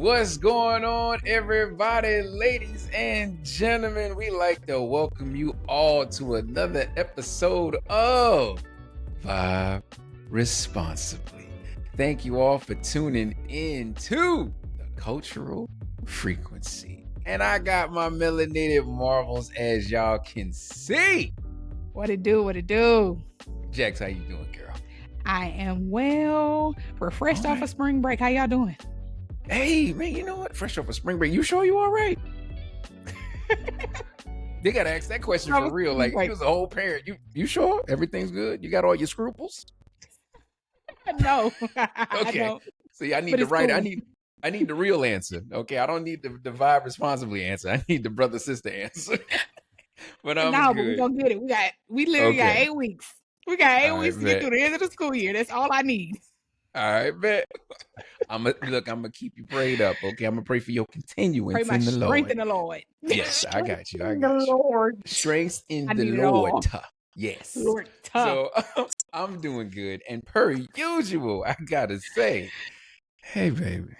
What's going on, everybody, ladies and gentlemen? We like to welcome you all to another episode of Vibe Responsibly. Thank you all for tuning in to the cultural frequency. And I got my melanated marvels, as y'all can see. What it do? Jax, how you doing, girl? I am well, refreshed off of spring break. How y'all doing? Hey, man, you know what? Fresh off of spring break. You sure you all right? They got to ask that question for real. Like, you was a whole parent. You sure? Everything's good? You got all your scruples? No. Okay. See, I need to write. Cool. I need the real answer. Okay. I don't need the Vibe Responsibly answer. I need the brother-sister answer. But I'm good. But we're going to get it. We literally got 8 weeks. We got 8 weeks to get through the end of the school year. That's all I need. All right, bet. I'm gonna keep you prayed up, okay? I'm gonna pray for your continuance in the Lord. Strength in the Lord. Yes, I got you. Lord. Strength in the Lord. Yes. Lord. So I'm doing good, and per usual, I gotta say, hey, baby.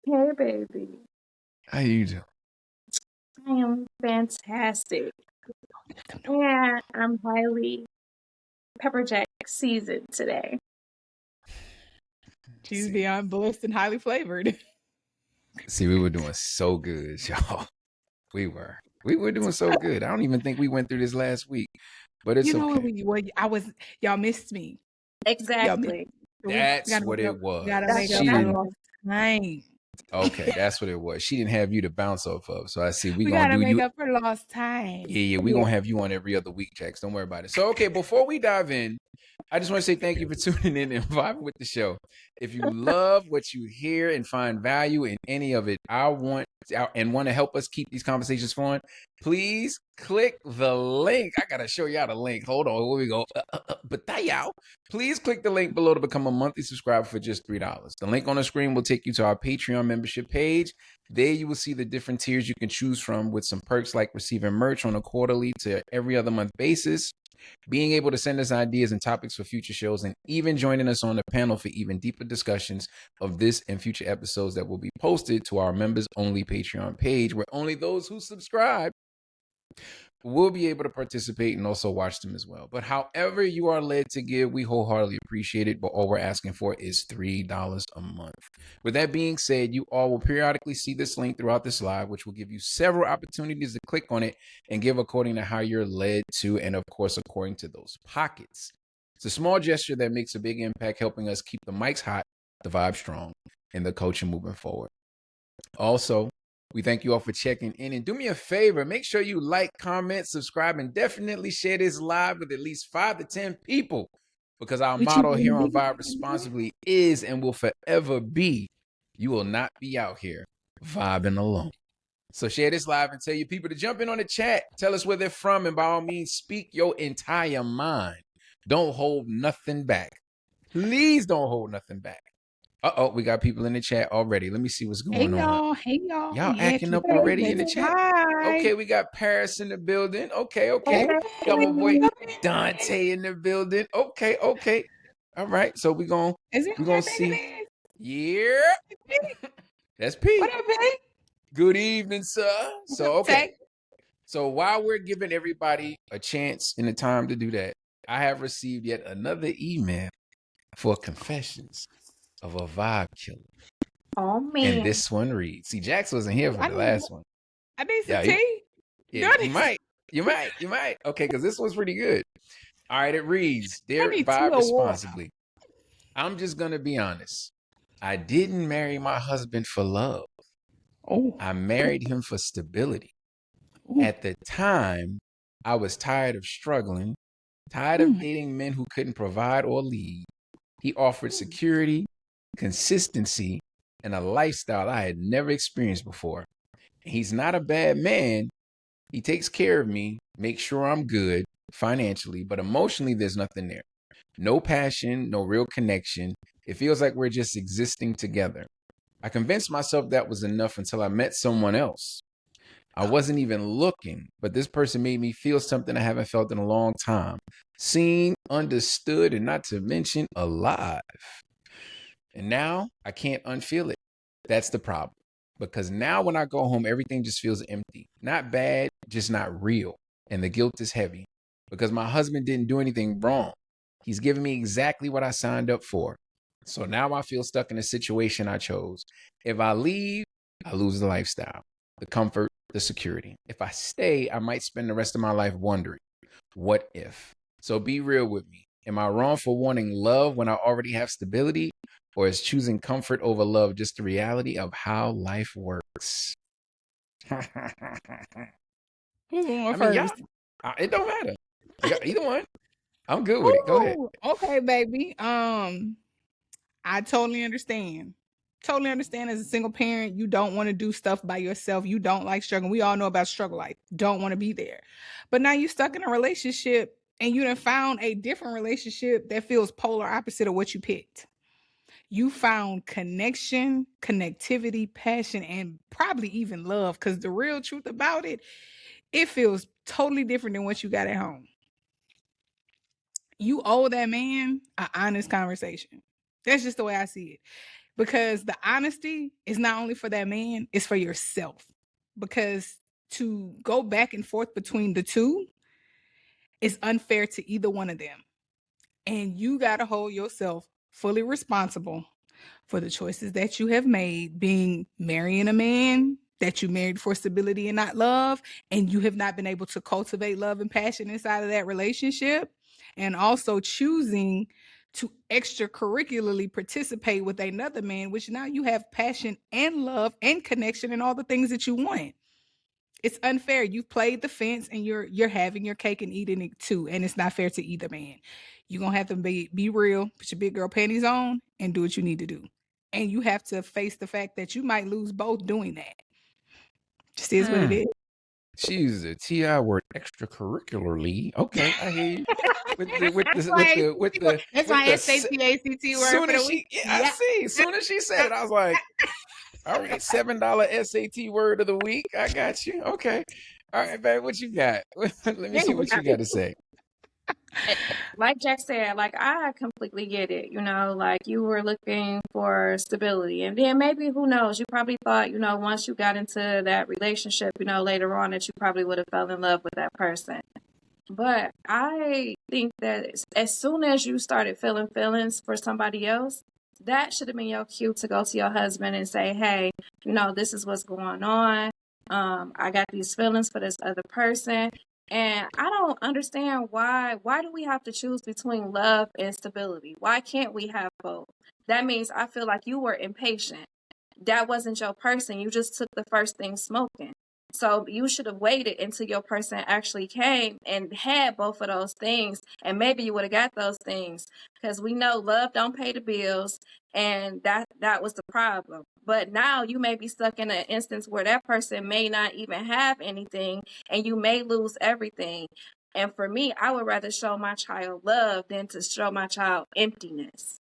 Hey, baby. How you doing? I am fantastic. Yeah, I'm highly pepper jack seasoned today. She's beyond blessed and highly flavored. See, we were doing so good, y'all. We were doing so good. I don't even think we went through this last week, but it's okay. Y'all missed me. Exactly. That's what it was. Gotta make up time. Okay, that's what it was. She didn't have you to bounce off of. So I see we gotta make up for lost time. Yeah, we're gonna have you on every other week, Jax. Don't worry about it. So okay, before we dive in, I just want to say thank you for tuning in and vibing with the show. If you love what you hear and find value in any of it, want to help us keep these conversations flowing, please click the link. I gotta show y'all the link. Hold on, here we go. Please click the link below to become a monthly subscriber for just $3. The link on the screen will take you to our Patreon membership page. There you will see the different tiers you can choose from, with some perks like receiving merch on a quarterly to every other month basis, being able to send us ideas and topics for future shows, and even joining us on the panel for even deeper discussions of this and future episodes that will be posted to our members only Patreon page, where only those who subscribe will be able to participate and also watch them as well. But however you are led to give, we wholeheartedly appreciate it. But all we're asking for is $3 a month. With that being said, you all will periodically see this link throughout this live, which will give you several opportunities to click on it and give according to how you're led to, and of course, according to those pockets. It's a small gesture that makes a big impact, helping us keep the mics hot, the vibe strong, and the culture moving forward. Also, we thank you all for checking in, and do me a favor, make sure you like, comment, subscribe, and definitely share this live with at least 5 to 10 people, because our motto here on Vibe Responsibly is and will forever be, you will not be out here vibing alone. So share this live and tell your people to jump in on the chat. Tell us where they're from, and by all means, speak your entire mind. Don't hold nothing back. Please don't hold nothing back. We got people in the chat already. Let me see what's going on. Hey, y'all. Y'all acting up already in the chat? Hi. Okay, we got Paris in the building. Okay. Got my boy Dante in the building. Okay. All right, so we're going to see. Yeah. That's Pete. What up, Pete? Good evening, sir. So, okay. So while we're giving everybody a chance and the time to do that, I have received yet another email for confessions of a vibe killer. Oh, man. And this one reads, see, Jax wasn't here for the last one. I need some tea. You might. Okay, because this one's pretty good. All right, it reads, Dear Vibe Responsibly, I'm just going to be honest. I didn't marry my husband for love. I married him for stability. At the time, I was tired of struggling, tired of dating men who couldn't provide or lead. He offered security, consistency, and a lifestyle I had never experienced before. He's not a bad man. He takes care of me, makes sure I'm good financially, but emotionally, there's nothing there. No passion, no real connection. It feels like we're just existing together. I convinced myself that was enough until I met someone else. I wasn't even looking, but this person made me feel something I haven't felt in a long time. Seen, understood, and not to mention alive. And now I can't unfeel it. That's the problem. because now when I go home, everything just feels empty. Not bad, just not real. And the guilt is heavy because my husband didn't do anything wrong. He's giving me exactly what I signed up for. So now I feel stuck in a situation I chose. If I leave, I lose the lifestyle, the comfort, the security. If I stay, I might spend the rest of my life wondering, what if? So be real with me. Am I wrong for wanting love when I already have stability? Or is choosing comfort over love just the reality of how life works? Who's going Y'all, first? it don't matter. Either one. I'm good with it. Go ahead. Okay, baby. I totally understand. Totally understand as a single parent, you don't want to do stuff by yourself. You don't like struggling. We all know about struggle life. Don't want to be there. But now you're stuck in a relationship and you done found a different relationship that feels polar opposite of what you picked. You found connection, connectivity, passion, and probably even love. Because the real truth about it, it feels totally different than what you got at home. You owe that man an honest conversation. That's just the way I see it. Because the honesty is not only for that man, it's for yourself. Because to go back and forth between the two is unfair to either one of them. And you got to hold yourself fully responsible for the choices that you have made, being marrying a man that you married for stability and not love, and you have not been able to cultivate love and passion inside of that relationship, and also choosing to extracurricularly participate with another man, which now you have passion and love and connection and all the things that you want. It's unfair. You've played the fence and you're having your cake and eating it too. And it's not fair to either man. You're gonna have to be real, put your big girl panties on, and do what you need to do. And you have to face the fact that you might lose both doing that. Just is what it is. She uses a TI word extracurricularly. Okay, I hear you. That's my SAT ACT word for the week. I see. As soon as she said it, I was like, all right, $7 SAT word of the week. I got you. Okay. All right, babe, what you got? Let me see what you got to say. Like Jack said, like I completely get it. Like you were looking for stability, and then maybe who knows? You probably thought, once you got into that relationship, later on that you probably would have fell in love with that person. But I think that as soon as you started feeling feelings for somebody else, that should have been your cue to go to your husband and say, hey, this is what's going on. I got these feelings for this other person. And I don't understand why do we have to choose between love and stability? Why can't we have both? That means I feel like you were impatient. That wasn't your person. You just took the first thing smoking. So you should have waited until your person actually came and had both of those things. And maybe you would have got those things, because we know love don't pay the bills. And that was the problem. But now you may be stuck in an instance where that person may not even have anything and you may lose everything. And for me, I would rather show my child love than to show my child emptiness.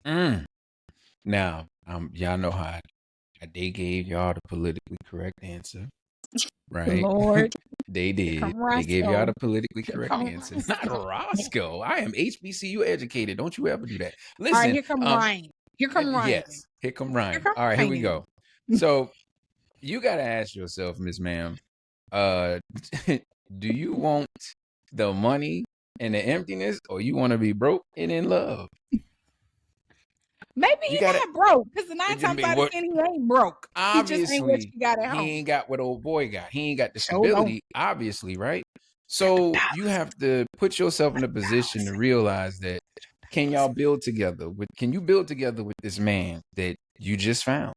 Now, y'all know how they gave y'all the politically correct answer, right? Lord. They did. They gave y'all the politically correct answer. Not Roscoe. I am HBCU educated. Don't you ever do that. Listen. All right, here come Ryan. Here come Ryan. Yes, here come Ryan. All right, here we go. So you got to ask yourself, Miss Ma'am, do you want the money and the emptiness, or you want to be broke and in love? Maybe he's not broke, because the 9 times out of 10 he ain't broke. Obviously, he just ain't what you got at home. He ain't got what old boy got. He ain't got the stability, obviously, right? So you have to put yourself in a position to realize that, can y'all build together? Can you build together with this man that you just found?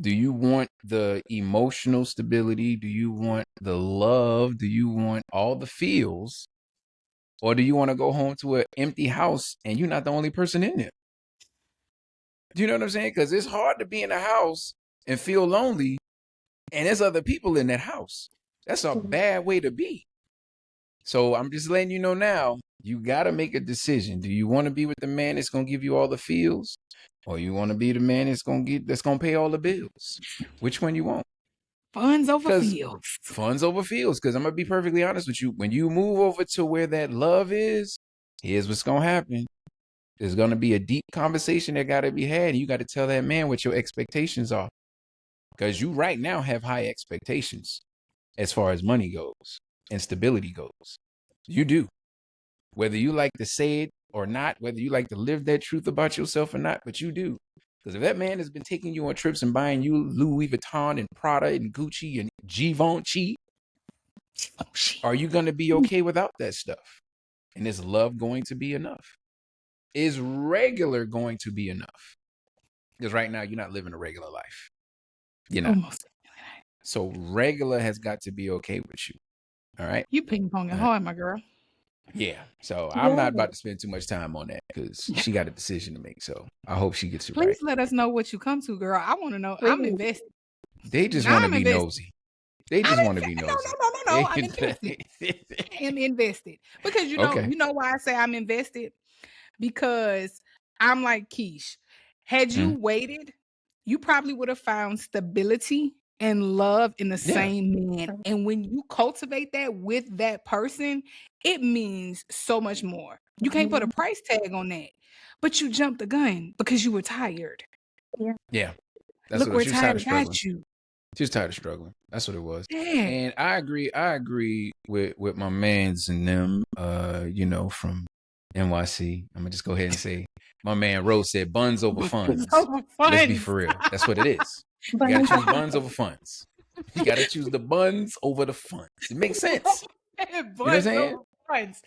Do you want the emotional stability? Do you want the love? Do you want all the feels? Or do you want to go home to an empty house and you're not the only person in there? Do you know what I'm saying? Because it's hard to be in a house and feel lonely and there's other people in that house. That's a bad way to be. So I'm just letting you know now, you got to make a decision. Do you want to be with the man that's going to give you all the feels? Or you want to be the man that's going to pay all the bills? Which one you want? Funds over feels. Funds over feels. Because I'm going to be perfectly honest with you. When you move over to where that love is, here's what's going to happen. There's going to be a deep conversation that got to be had. You got to tell that man what your expectations are. because you right now have high expectations as far as money goes and stability goes. You do. Whether you like to say it or not, whether you like to live that truth about yourself or not, but you do. Because if that man has been taking you on trips and buying you Louis Vuitton and Prada and Gucci and Givenchy, are you going to be okay without that stuff? And is love going to be enough? Is regular going to be enough? Because right now you're not living a regular life. You're not. Almost. So regular has got to be okay with you. All right. You ping ponging hard, my girl. Yeah. So I'm not about to spend too much time on that because she got a decision to make. So I hope she gets it right. Please let us know what you come to, girl. I want to know. I'm invested. They just want to be nosy. They just want to be nosy. No. I'm invested. I am invested because you know why I say I'm invested, because I'm like Kish. Had you waited, you probably would have found stability and love in the same man. And when you cultivate that with that person, it means so much more. You can't put a price tag on that, but you jumped the gun because you were tired. Yeah. That's Look what where she was tired tired of got you. She was tired of struggling. That's what it was. Yeah. And I agree with my mans and them, from NYC. I'm gonna just go ahead and say my man Rose said buns over funds. Let's be for real. That's what it is. You gotta choose buns over funds. You gotta choose the buns over the funds. It makes sense. You know what I'm saying? Funds.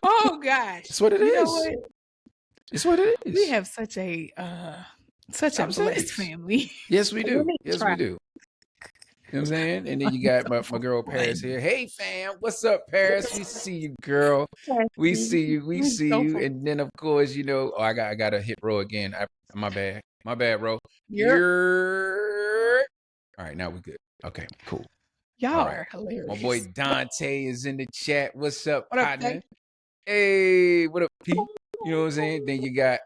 Oh gosh. That's what it is. It's what it is. We have such a blessed family. Yes, we do. Yes, we do. You know what I'm saying? And then you got my girl Paris here. Hey fam, what's up, Paris? We see you, girl. We see you. We see you. And then of course, I gotta hit Ro again. My bad, Ro. You're all right. Now we're good. Okay, cool. Y'all are hilarious. My boy Dante is in the chat. What's up, partner? Hey, what up, P? You know what I'm saying? Then you got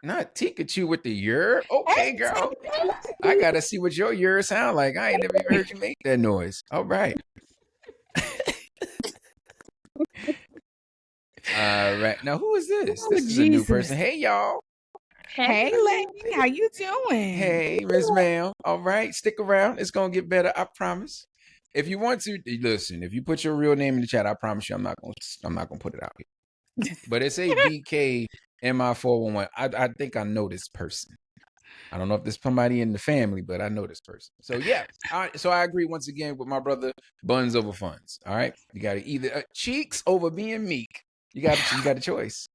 not Pikachu with the yur. Okay, girl. I gotta see what your yur sound like. I ain't never even heard you make that noise. All right. All right. Now, who is this? This is a new person. Hey, y'all. Hey, lady. How you doing? Hey, Miss Ma'am. All right. Stick around. It's gonna get better. I promise. If you want to listen, if you put your real name in the chat, I promise you, I'm not gonna put it out here. But it's a BK MI411. I think I know this person. I don't know if there's somebody in the family, but I know this person. So yeah, I agree once again with my brother. Buns over funds. All right, you got to either cheeks over being meek. You got a choice.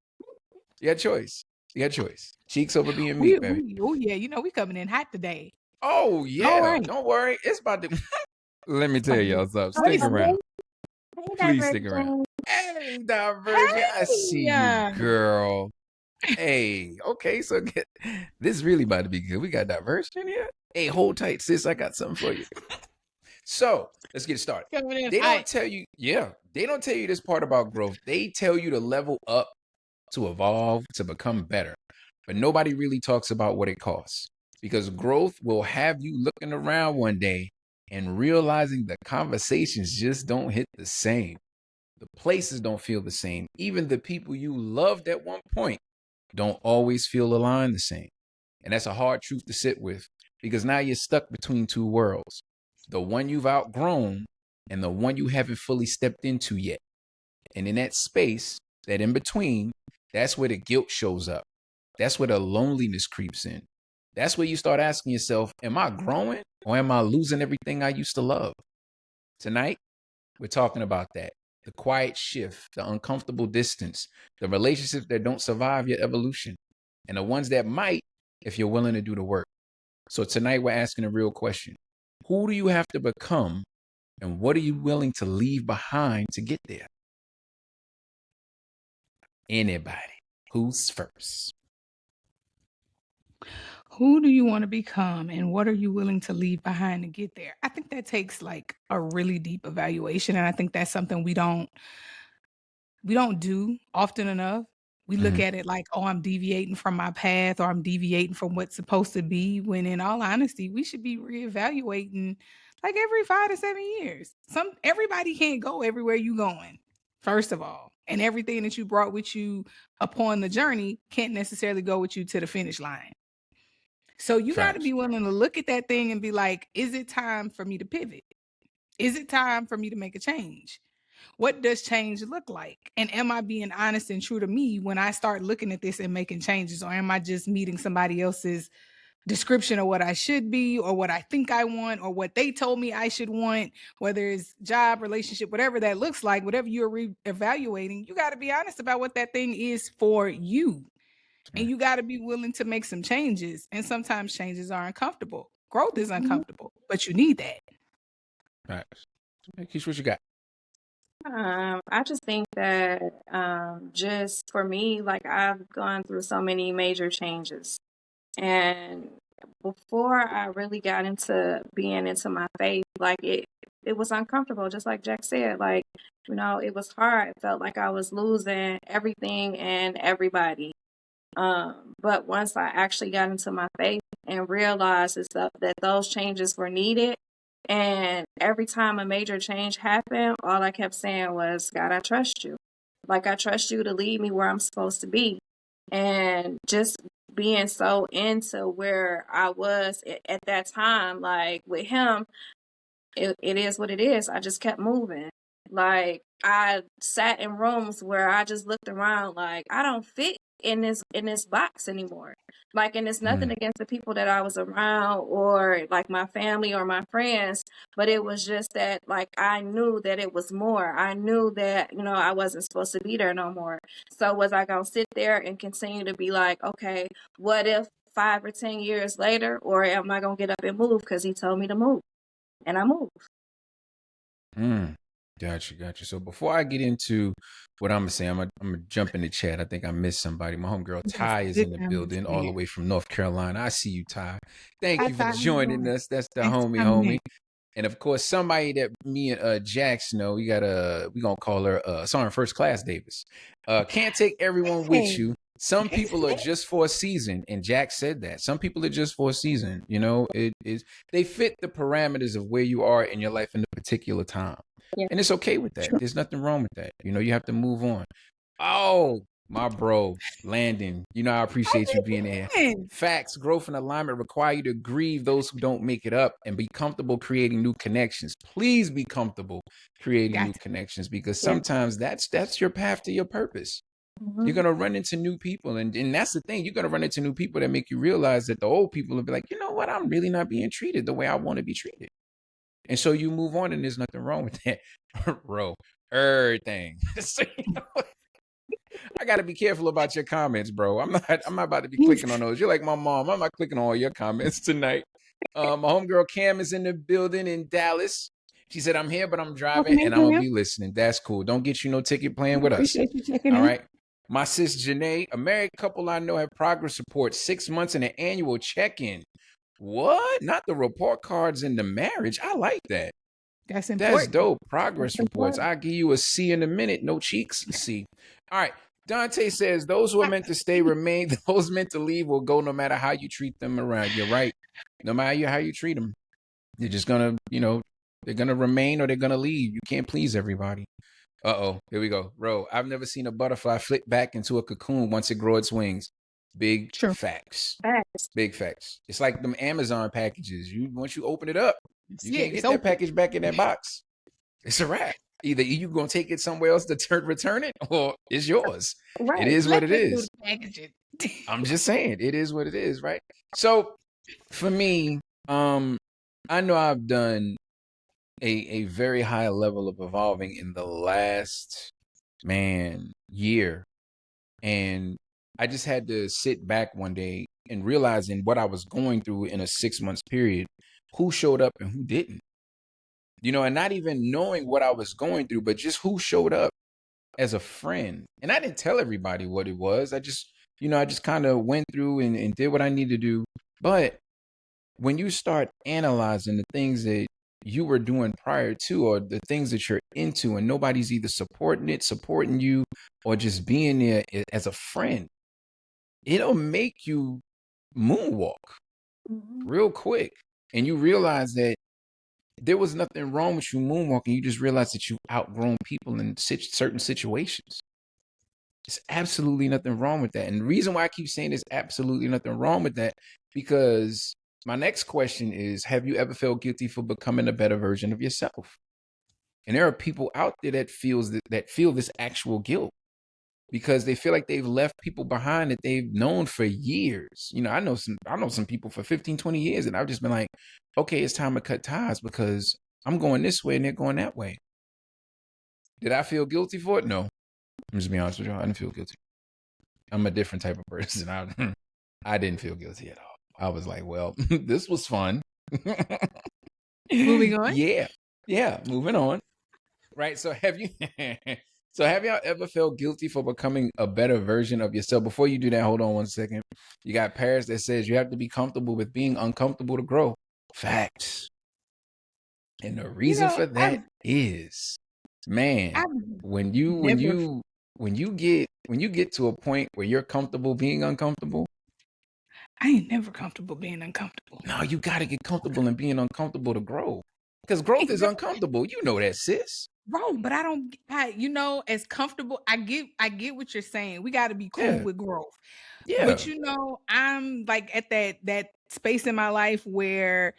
You got a choice. Cheeks over being meek, baby. Oh yeah, we coming in hot today. Oh yeah, right. Don't worry. It's about to. Let me tell y'all something. Stick around. Please stick around. Hey, Divergent. I see you, girl. Hey, okay, so this is really about to be good. We got Divergent in here. Hey, hold tight, sis. I got something for you. So let's get started. They don't tell you, they don't tell you this part about growth. They tell you to level up, to evolve, to become better. But nobody really talks about what it costs. Because growth will have you looking around one day and realizing the conversations just don't hit the same. The places don't feel the same. Even the people you loved at one point don't always feel aligned the same. And that's a hard truth to sit with, because now you're stuck between two worlds. The one you've outgrown and the one you haven't fully stepped into yet. And in that space, that in between, that's where the guilt shows up. That's where the loneliness creeps in. That's where you start asking yourself, am I growing or am I losing everything I used to love? Tonight, we're talking about that. The quiet shift, the uncomfortable distance, the relationships that don't survive your evolution, and the ones that might if you're willing to do the work. So tonight we're asking a real question. Who do you have to become, and what are you willing to leave behind to get there? Anybody? Who's first? Who do you want to become, and what are you willing to leave behind to get there? I think that takes like a really deep evaluation, and I think that's something we don't do often enough. We look at it like, oh, I'm deviating from my path, or I'm deviating from what's supposed to be, when in all honesty, we should be reevaluating like every 5 to 7 years. Everybody can't go everywhere you going, first of all. And everything that you brought with you upon the journey can't necessarily go with you to the finish line. So you got to Facts. be willing to look at that thing and be like, is it time for me to pivot? Is it time for me to make a change? What does change look like? And am I being honest and true to me when I start looking at this and making changes? Or am I just meeting somebody else's description of what I should be, or what I think I want, or what they told me I should want, whether it's job, relationship, whatever that looks like, whatever you're evaluating, you got to be honest about what that thing is for you. And you got to be willing to make some changes. And sometimes changes are uncomfortable. Growth is uncomfortable, but you need that. Facts. Hey, Kish, what you got? I just think that just for me, like I've gone through so many major changes. And before I really got into being into my faith, like it was uncomfortable, just like Jack said. Like, it was hard. It felt like I was losing everything and everybody. But once I actually got into my faith and realized that those changes were needed, and every time a major change happened, all I kept saying was, God, I trust you. Like, I trust you to lead me where I'm supposed to be. And just being so into where I was at that time, like with him, it is what it is. I just kept moving. Like, I sat in rooms where I just looked around like I don't fit in this box anymore. Like, and it's nothing against the people that I was around or like my family or my friends, but it was just that, like, I knew that it was more. I knew that, I wasn't supposed to be there no more. So was I gonna sit there and continue to be like, okay, what if 5 or 10 years later, or am I gonna get up and move because he told me to move? And I moved. Gotcha. So before I get into what I'm gonna say, I'm gonna jump in the chat. I think I missed somebody. My homegirl Ty is in the building, all the way from North Carolina. I see you, Ty. Thank you for joining us. That's the homie. And of course, somebody that me and Jax know, we gonna call her sorry, First Class Davis. Can't take everyone with you. Some people are just for a season, and Jack said that. Some people are just for a season. It is they fit the parameters of where you are in your life in a particular time. Yeah. And it's okay with that. There's nothing wrong with that. You have to move on. Oh, my bro, Landon, I appreciate you being here. Facts, growth, and alignment require you to grieve those who don't make it up and be comfortable creating new connections. Please be comfortable creating new connections, because sometimes that's your path to your purpose. You're going to run into new people. And that's the thing. You're going to run into new people that make you realize that the old people will be like, you know what? I'm really not being treated the way I want to be treated. And so you move on, and there's nothing wrong with that. Bro, everything. So, I got to be careful about your comments, bro. I'm not about to be clicking on those. You're like my mom. I'm not clicking on all your comments tonight. My homegirl Cam is in the building in Dallas. She said, I'm here, but I'm driving, and I'm going to be listening. That's cool. Don't get you no ticket playing with us. Appreciate you checking all in. right. My sis Janae, a married couple I know have progress report 6 months and an annual check-in. What? Not the report cards in the marriage. I like that. That's important. That's dope. Progress reports. I'll give you a C in a minute. No cheeks. C. All right. Dante says, those who are meant to stay remain. Those meant to leave will go no matter how you treat them around. You're right. No matter how you treat them. They're just going to, they're going to remain or they're going to leave. You can't please everybody. Uh-oh. Here we go. Bro, I've never seen a butterfly flip back into a cocoon once it grows its wings. Big facts. Big facts. It's like them Amazon packages. Once you open it up, you can't get that package back in that box. It's a wrap. Either you're going to take it somewhere else to return it, or it's yours. Right. It is what it is. I'm just saying, it is what it is, right? So, for me, I know I've done a very high level of evolving in the last, year. And I just had to sit back one day and realizing what I was going through in a 6 months period, who showed up and who didn't. And not even knowing what I was going through, but just who showed up as a friend. And I didn't tell everybody what it was. I just kind of went through and did what I needed to do. But when you start analyzing the things that you were doing prior to, or the things that you're into, and nobody's either supporting you, or just being there as a friend, it'll make you moonwalk real quick. And you realize that there was nothing wrong with you moonwalking. You just realize that you outgrown people in certain situations. There's absolutely nothing wrong with that. And the reason why I keep saying there's absolutely nothing wrong with that because my next question is, have you ever felt guilty for becoming a better version of yourself? And there are people out there that feel this actual guilt because they feel like they've left people behind that they've known for years. You know, I know some people for 15, 20 years, and I've just been like, okay, it's time to cut ties because I'm going this way and they're going that way. Did I feel guilty for it? No. I'm just being honest with you. I didn't feel guilty. I'm a different type of person. I didn't feel guilty at all. I was like, well, this was fun. Moving on. Yeah. Moving on. Right. So have y'all ever felt guilty for becoming a better version of yourself? Before you do that, hold on one second. You got Paris that says you have to be comfortable with being uncomfortable to grow. Facts. And the reason for that is, man, when you get to a point where you're comfortable being uncomfortable. I ain't never comfortable being uncomfortable. No, you got to get comfortable in being uncomfortable to grow. Because growth is uncomfortable. You know that, sis. Bro, but as comfortable, I get what you're saying. We got to be cool with growth. Yeah. But I'm like at that space in my life where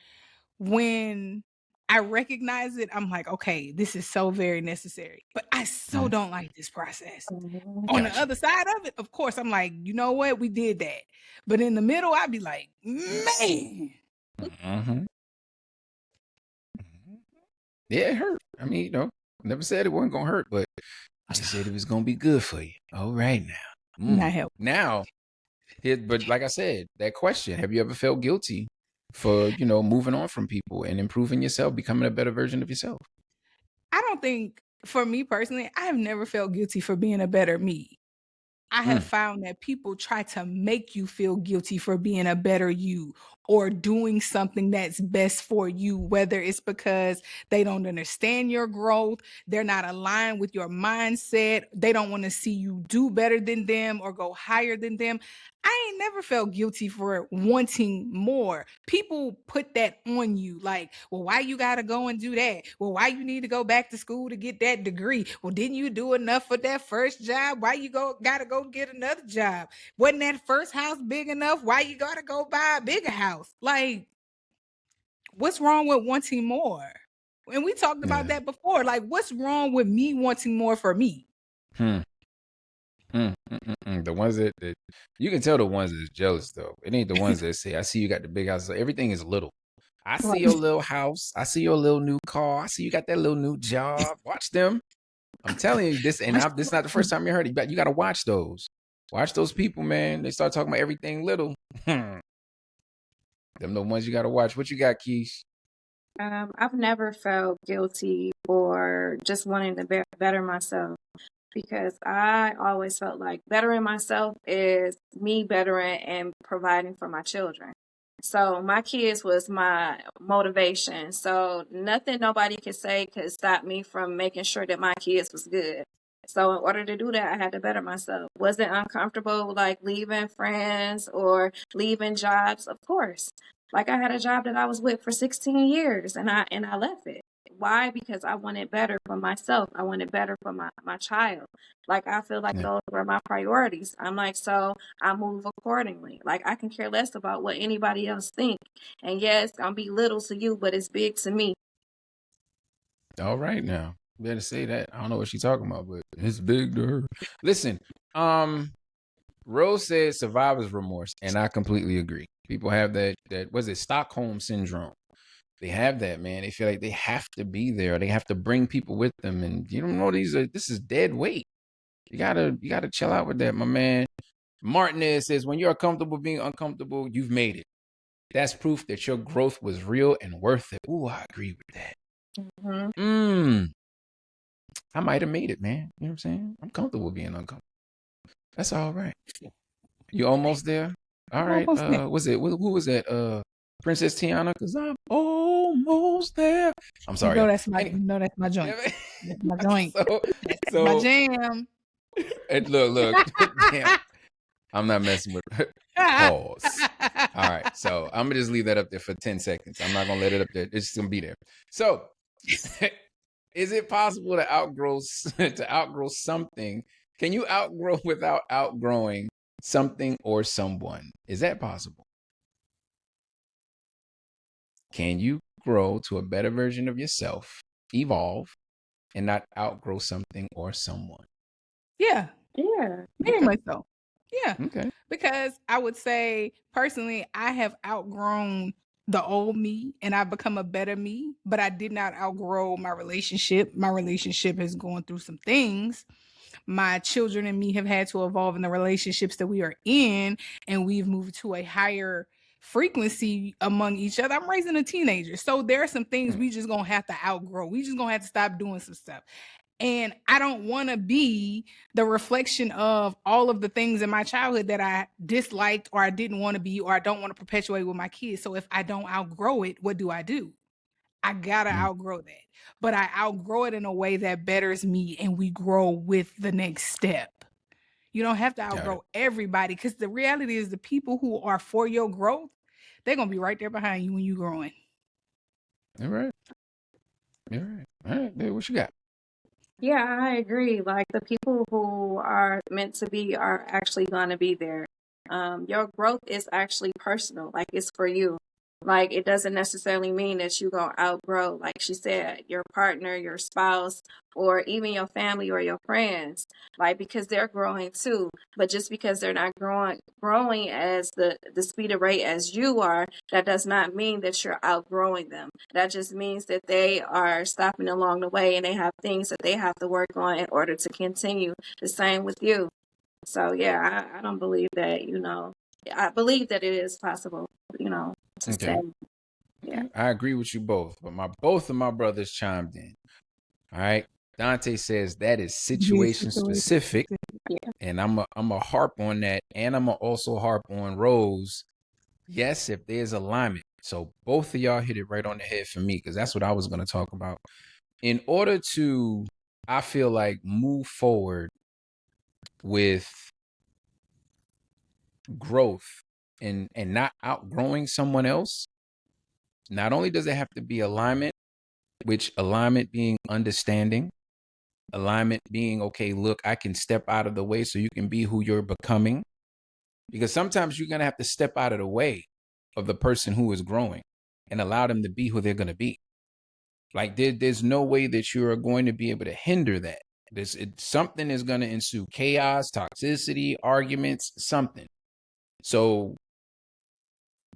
when I recognize it, I'm like, okay, this is so very necessary. But I don't like this process. On the other side of it, of course, I'm like, you know what? We did that. But in the middle, I'd be like, man. Yeah, it hurt. I mean, never said it wasn't going to hurt, but I said it was going to be good for you. All right now. Not help. Now, but like I said, that question, have you ever felt guilty for, moving on from people and improving yourself, becoming a better version of yourself? I don't think, for me personally, I have never felt guilty for being a better me. I have found that people try to make you feel guilty for being a better you or doing something that's best for you, whether it's because they don't understand your growth, they're not aligned with your mindset, they don't want to see you do better than them or go higher than them. I ain't never felt guilty for wanting more. People put that on you like, well, why you got to go and do that? Well, why you need to go back to school to get that degree? Well, didn't you do enough for that first job? Why you got to go get another job? Wasn't that first house big enough? Why you got to go buy a bigger house? Like, what's wrong with wanting more? And we talked about that before. Like, what's wrong with me wanting more for me? The ones that you can tell the ones that's jealous though. It ain't the ones that say, I see you got the big house. So everything is little. I see your little house. I see your little new car. I see you got that little new job. Watch them. I'm telling you this, and this is not the first time you heard it. You got to watch those. Watch those people, man. They start talking about everything little. Them the ones you got to watch. What you got, Kish? I've never felt guilty for just wanting to better myself, because I always felt like bettering myself is me bettering and providing for my children. So my kids was my motivation. So nothing nobody could say could stop me from making sure that my kids was good. So in order to do that, I had to better myself. Was it uncomfortable, like leaving friends or leaving jobs? Of course. Like I had a job that I was with for 16 years and I left it. Why? Because I wanted better for myself. I wanted better for my child. Like I feel like those were my priorities. I'm like, so I move accordingly. Like I can care less about what anybody else think. And yes, it's gonna be little to you, but it's big to me. All right now. Better say that. I don't know what she's talking about, but it's big to her. Listen, Rose says survivor's remorse, and I completely agree. People have that was it Stockholm syndrome. They have that, man. They feel like they have to be there. They have to bring people with them. And you don't know this is dead weight. You gotta chill out with that, my man. Martinez says, when you're comfortable being uncomfortable, you've made it. That's proof that your growth was real and worth it. Ooh, I agree with that. I might have made it, man. You know what I'm saying? I'm comfortable being uncomfortable. That's all right. You almost there? All right. Who was that? Princess Tiana? Because I'm almost there. I'm sorry. That's my joint. That's my joint. So my jam. And look. Damn. I'm not messing with her. Pause. All right. So I'm gonna just leave that up there for 10 seconds. I'm not gonna let it up there. It's just gonna be there. So is it possible to outgrow something? Can you outgrow without outgrowing something or someone? Is that possible? Can you grow to a better version of yourself, evolve, and not outgrow something or someone? Yeah, Yeah. very Okay. much so. Yeah, Okay. because I would say personally, I have outgrown the old me and I've become a better me, but I did not outgrow my relationship. My relationship has gone through some things. My children and me have had to evolve in the relationships that we are in, and we've moved to a higher frequency among each other. I'm raising a teenager, so there are some things we just gonna have to outgrow. We just gonna have to stop doing some stuff. And I don't want to be the reflection of all of the things in my childhood that I disliked or I didn't want to be or I don't want to perpetuate with my kids. So if I don't outgrow it, what do? I gotta Mm, outgrow that. But I outgrow it in a way that betters me and we grow with the next step. You don't have to got it. outgrow everybody because the reality is the people who are for your growth, they're gonna be right there behind you when you're growing. All right. All right. All right, babe, what you got? Yeah, I agree. Like the people who are meant to be are actually going to be there. Your growth is actually personal. Like it's for you. Like it doesn't necessarily mean that you're going to outgrow, like she said, your partner, your spouse, or even your family or your friends. Like because they're growing too. But just because they're not growing as the speed of rate as you are, that does not mean that you're outgrowing them. That just means that they are stopping along the way and they have things that they have to work on in order to continue. The same with you. So yeah, I don't believe that, I believe that it is possible, to stay. Okay. Yeah. Okay. I agree with you both, but both of my brothers chimed in. All right. Dante says that is situation specific, Yeah. and I'm a harp on that, and I'm a also harp on Rose. Yes, if there's alignment. So both of y'all hit it right on the head for me because that's what I was going to talk about. In order to, I feel like, move forward with growth and not outgrowing someone else, not only does it have to be alignment, which alignment being understanding, alignment being, okay, look, I can step out of the way so you can be who you're becoming. Because sometimes you're going to have to step out of the way of the person who is growing and allow them to be who they're going to be. Like there's no way that you are going to be able to hinder that. Something is going to ensue: chaos, toxicity, arguments, something. So,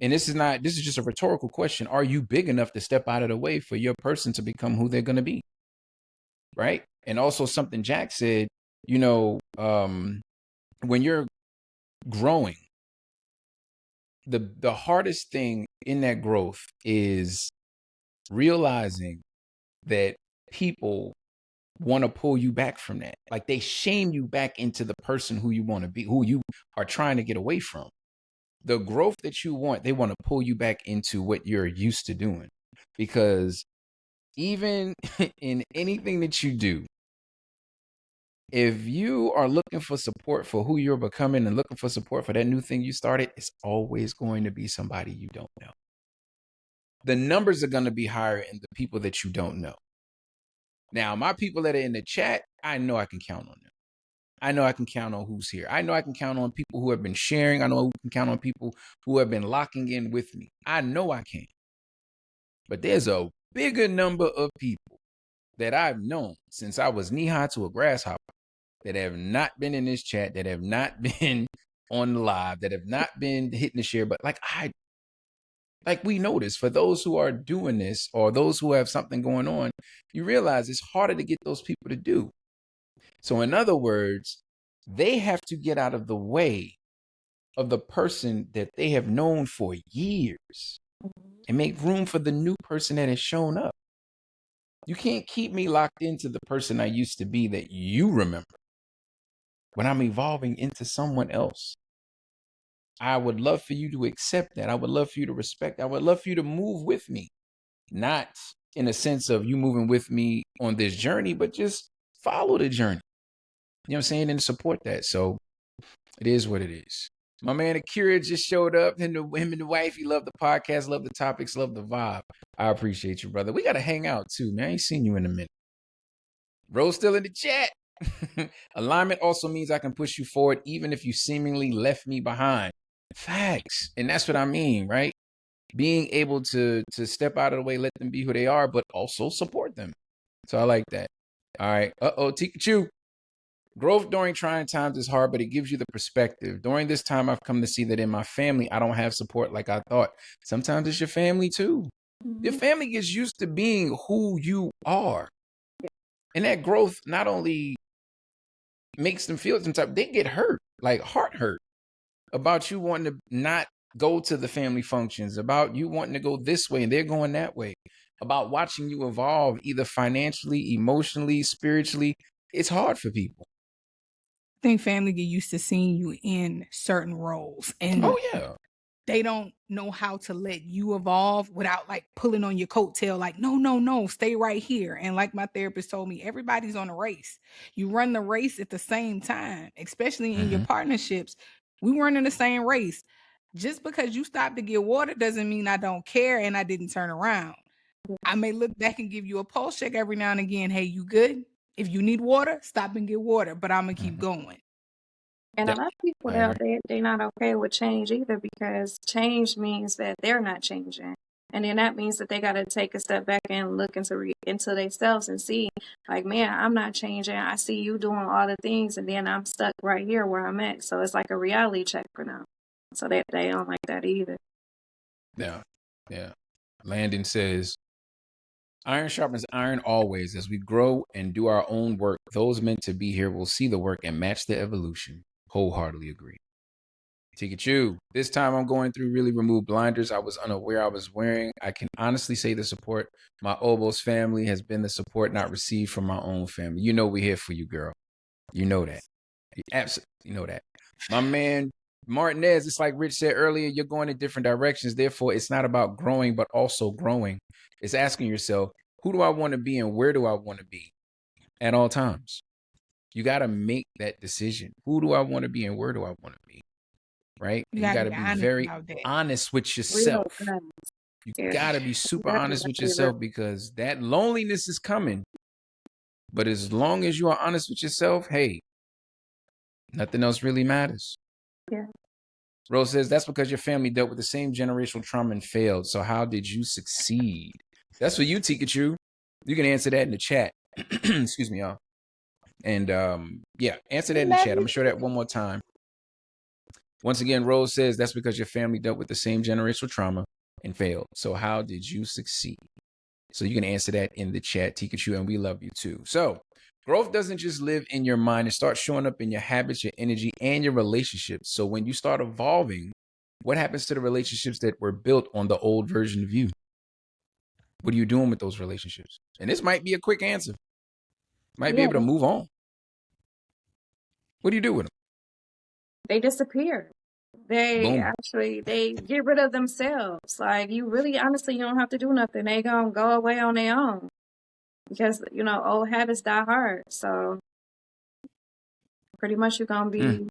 and this is just a rhetorical question. Are you big enough to step out of the way for your person to become who they're going to be? Right. And also something Jack said, when you're growing, the hardest thing in that growth is realizing that people want to pull you back from that. Like they shame you back into the person who you want to be, who you are trying to get away from. The growth that you want, they want to pull you back into what you're used to doing. Because even in anything that you do, if you are looking for support for who you're becoming and looking for support for that new thing you started, it's always going to be somebody you don't know. The numbers are going to be higher in the people that you don't know. Now, my people that are in the chat, I know I can count on them. I know I can count on who's here. I know I can count on people who have been sharing. I know I can count on people who have been locking in with me. I know I can. But there's a bigger number of people that I've known since I was knee-high to a grasshopper that have not been in this chat, that have not been on the live, that have not been hitting the share. But like we notice, for those who are doing this or those who have something going on, you realize it's harder to get those people to do. So in other words, they have to get out of the way of the person that they have known for years and make room for the new person that has shown up. You can't keep me locked into the person I used to be that you remember when I'm evolving into someone else. I would love for you to accept that. I would love for you to respect. I would love for you to move with me, not in a sense of you moving with me on this journey, but just follow the journey. You know what I'm saying? And support that. So it is what it is. My man Akira just showed up. Him and the wife, he loved the podcast, loved the topics, loved the vibe. I appreciate you, brother. We got to hang out too, man. I ain't seen you in a minute. Rose still in the chat. Alignment also means I can push you forward even if you seemingly left me behind. Facts. And that's what I mean, right? being able to step out of the way, let them be who they are, but also support them. So I like that. All right. Tikachu. Growth during trying times is hard, but it gives you the perspective. During this time, I've come to see that in my family, I don't have support like I thought. Sometimes it's your family too. Your family gets used to being who you are. And that growth not only makes them feel some type, they get hurt, like heart hurt, about you wanting to not go to the family functions, about you wanting to go this way and they're going that way, about watching you evolve either financially, emotionally, spiritually. It's hard for people. I think family get used to seeing you in certain roles, and Oh yeah. they don't know how to let you evolve without like pulling on your coattail, like, no, stay right here. And like my therapist told me, everybody's on a race. You run the race at the same time, especially in your partnerships. We run in the same race. Just because you stopped to get water doesn't mean I don't care and I didn't turn around. I may look back and give you a pulse check every now and again. Hey, you good? If you need water, stop and get water, but I'm gonna keep going. And Yep. a lot of people out there, they're not okay with change either, because change means that they're not changing. And then that means that they got to take a step back and look into themselves and see, like, man, I'm not changing. I see you doing all the things, and then I'm stuck right here where I'm at. So it's like a reality check for them. So they don't like that either. Yeah. Landon says, iron sharpens iron always. As we grow and do our own work, those meant to be here will see the work and match the evolution. Wholeheartedly agree. Tikachu, this time I'm going through really removed blinders I was unaware I was wearing. I can honestly say the support my Obos family has been the support not received from my own family. You know we're here for you, girl. You know that. You absolutely know that. My man Martinez, it's like Rich said earlier, you're going in different directions. Therefore, it's not about growing, but also growing. It's asking yourself, who do I want to be and where do I want to be at all times? You got to make that decision. Who do I want to be and where do I want to be? Right? You You got to be be honest very about that. honest with yourself. Real You got to be super honest with yourself, because that loneliness is coming. But as long as you are honest with yourself, hey, nothing else really matters. Yeah. Rose says, that's because your family dealt with the same generational trauma and failed. So how did you succeed? That's for you, Tikachu. You can answer that in the chat. Excuse me, y'all. And answer that in the chat. I'm going to show that one more time. Once again, Rose says, that's because your family dealt with the same generational trauma and failed. So how did you succeed? So you can answer that in the chat, Tikachu, and we love you too. So growth doesn't just live in your mind. It starts showing up in your habits, your energy, and your relationships. So when you start evolving, what happens to the relationships that were built on the old version of you? What are you doing with those relationships? And this might be a quick answer. Might be able to move on. What do you do with them? They disappear. They get rid of themselves. Like, you really, honestly, you don't have to do nothing. They gonna go away on their own, because old habits die hard. So pretty much you're gonna be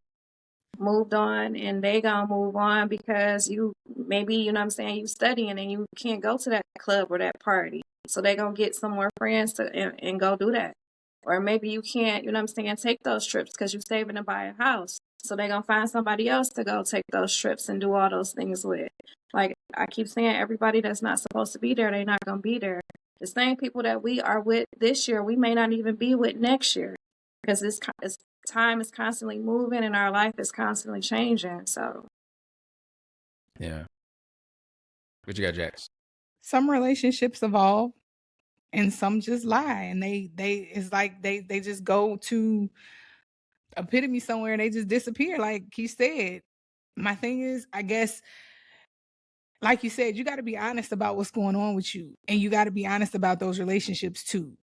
moved on, and they gonna move on, because you maybe, you studying and you can't go to that club or that party. So they gonna get some more friends and go do that. Or maybe you can't, take those trips because you're saving to buy a house. So they're going to find somebody else to go take those trips and do all those things with. Like I keep saying, everybody that's not supposed to be there, they're not going to be there. The same people that we are with this year, we may not even be with next year, because this time is constantly moving and our life is constantly changing. So, yeah. What you got, Jax? Some relationships evolve and some just lie, and they it's like they just go to epitome somewhere and they just disappear, like he said. My thing is, I guess, like you said, you got to be honest about what's going on with you, and you got to be honest about those relationships too.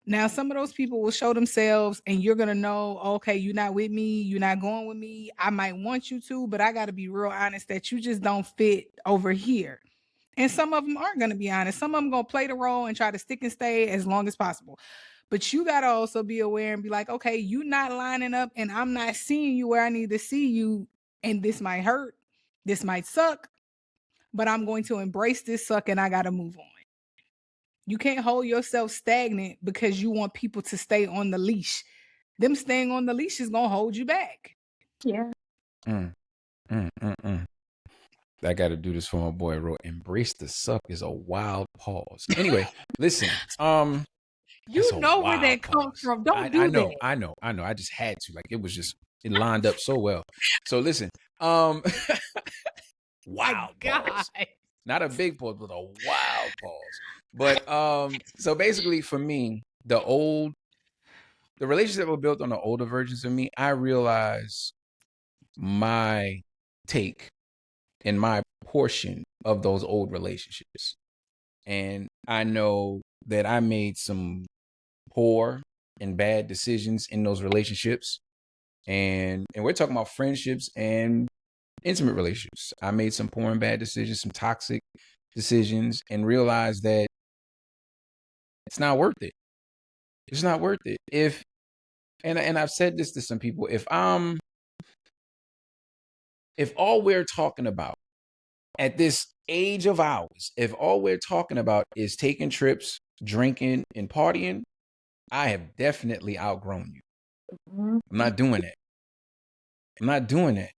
Now, some of those people will show themselves and you're going to know, okay, you're not with me, you're not going with me. I might want you to, but I got to be real honest that you just don't fit over here. And some of them aren't going to be honest. Some of them going to play the role and try to stick and stay as long as possible. But you got to also be aware and be like, okay, you not lining up and I'm not seeing you where I need to see you. And this might hurt. This might suck, but I'm going to embrace this suck and I got to move on. You can't hold yourself stagnant because you want people to stay on the leash. Them staying on the leash is going to hold you back. yeah. I got to do this for my boy. Wrote, embrace the suck is a wild pause. Anyway, listen. You know where that comes from. Don't do that. I know. I just had to. Like it was just it lined up so well. So listen. Wild pause. Not a big pause, but a wild pause. But so basically for me, the relationships that were built on the older versions of me, I realize my take and my portion of those old relationships. And I know that I made some poor and bad decisions in those relationships. And we're talking about friendships and intimate relationships. I made some poor and bad decisions, some toxic decisions, and realized that it's not worth it. It's not worth it. And I've said this to some people, if all we're talking about at this age of ours, if all we're talking about is taking trips, drinking, and partying, I have definitely outgrown you. I'm not doing it. I'm not doing it.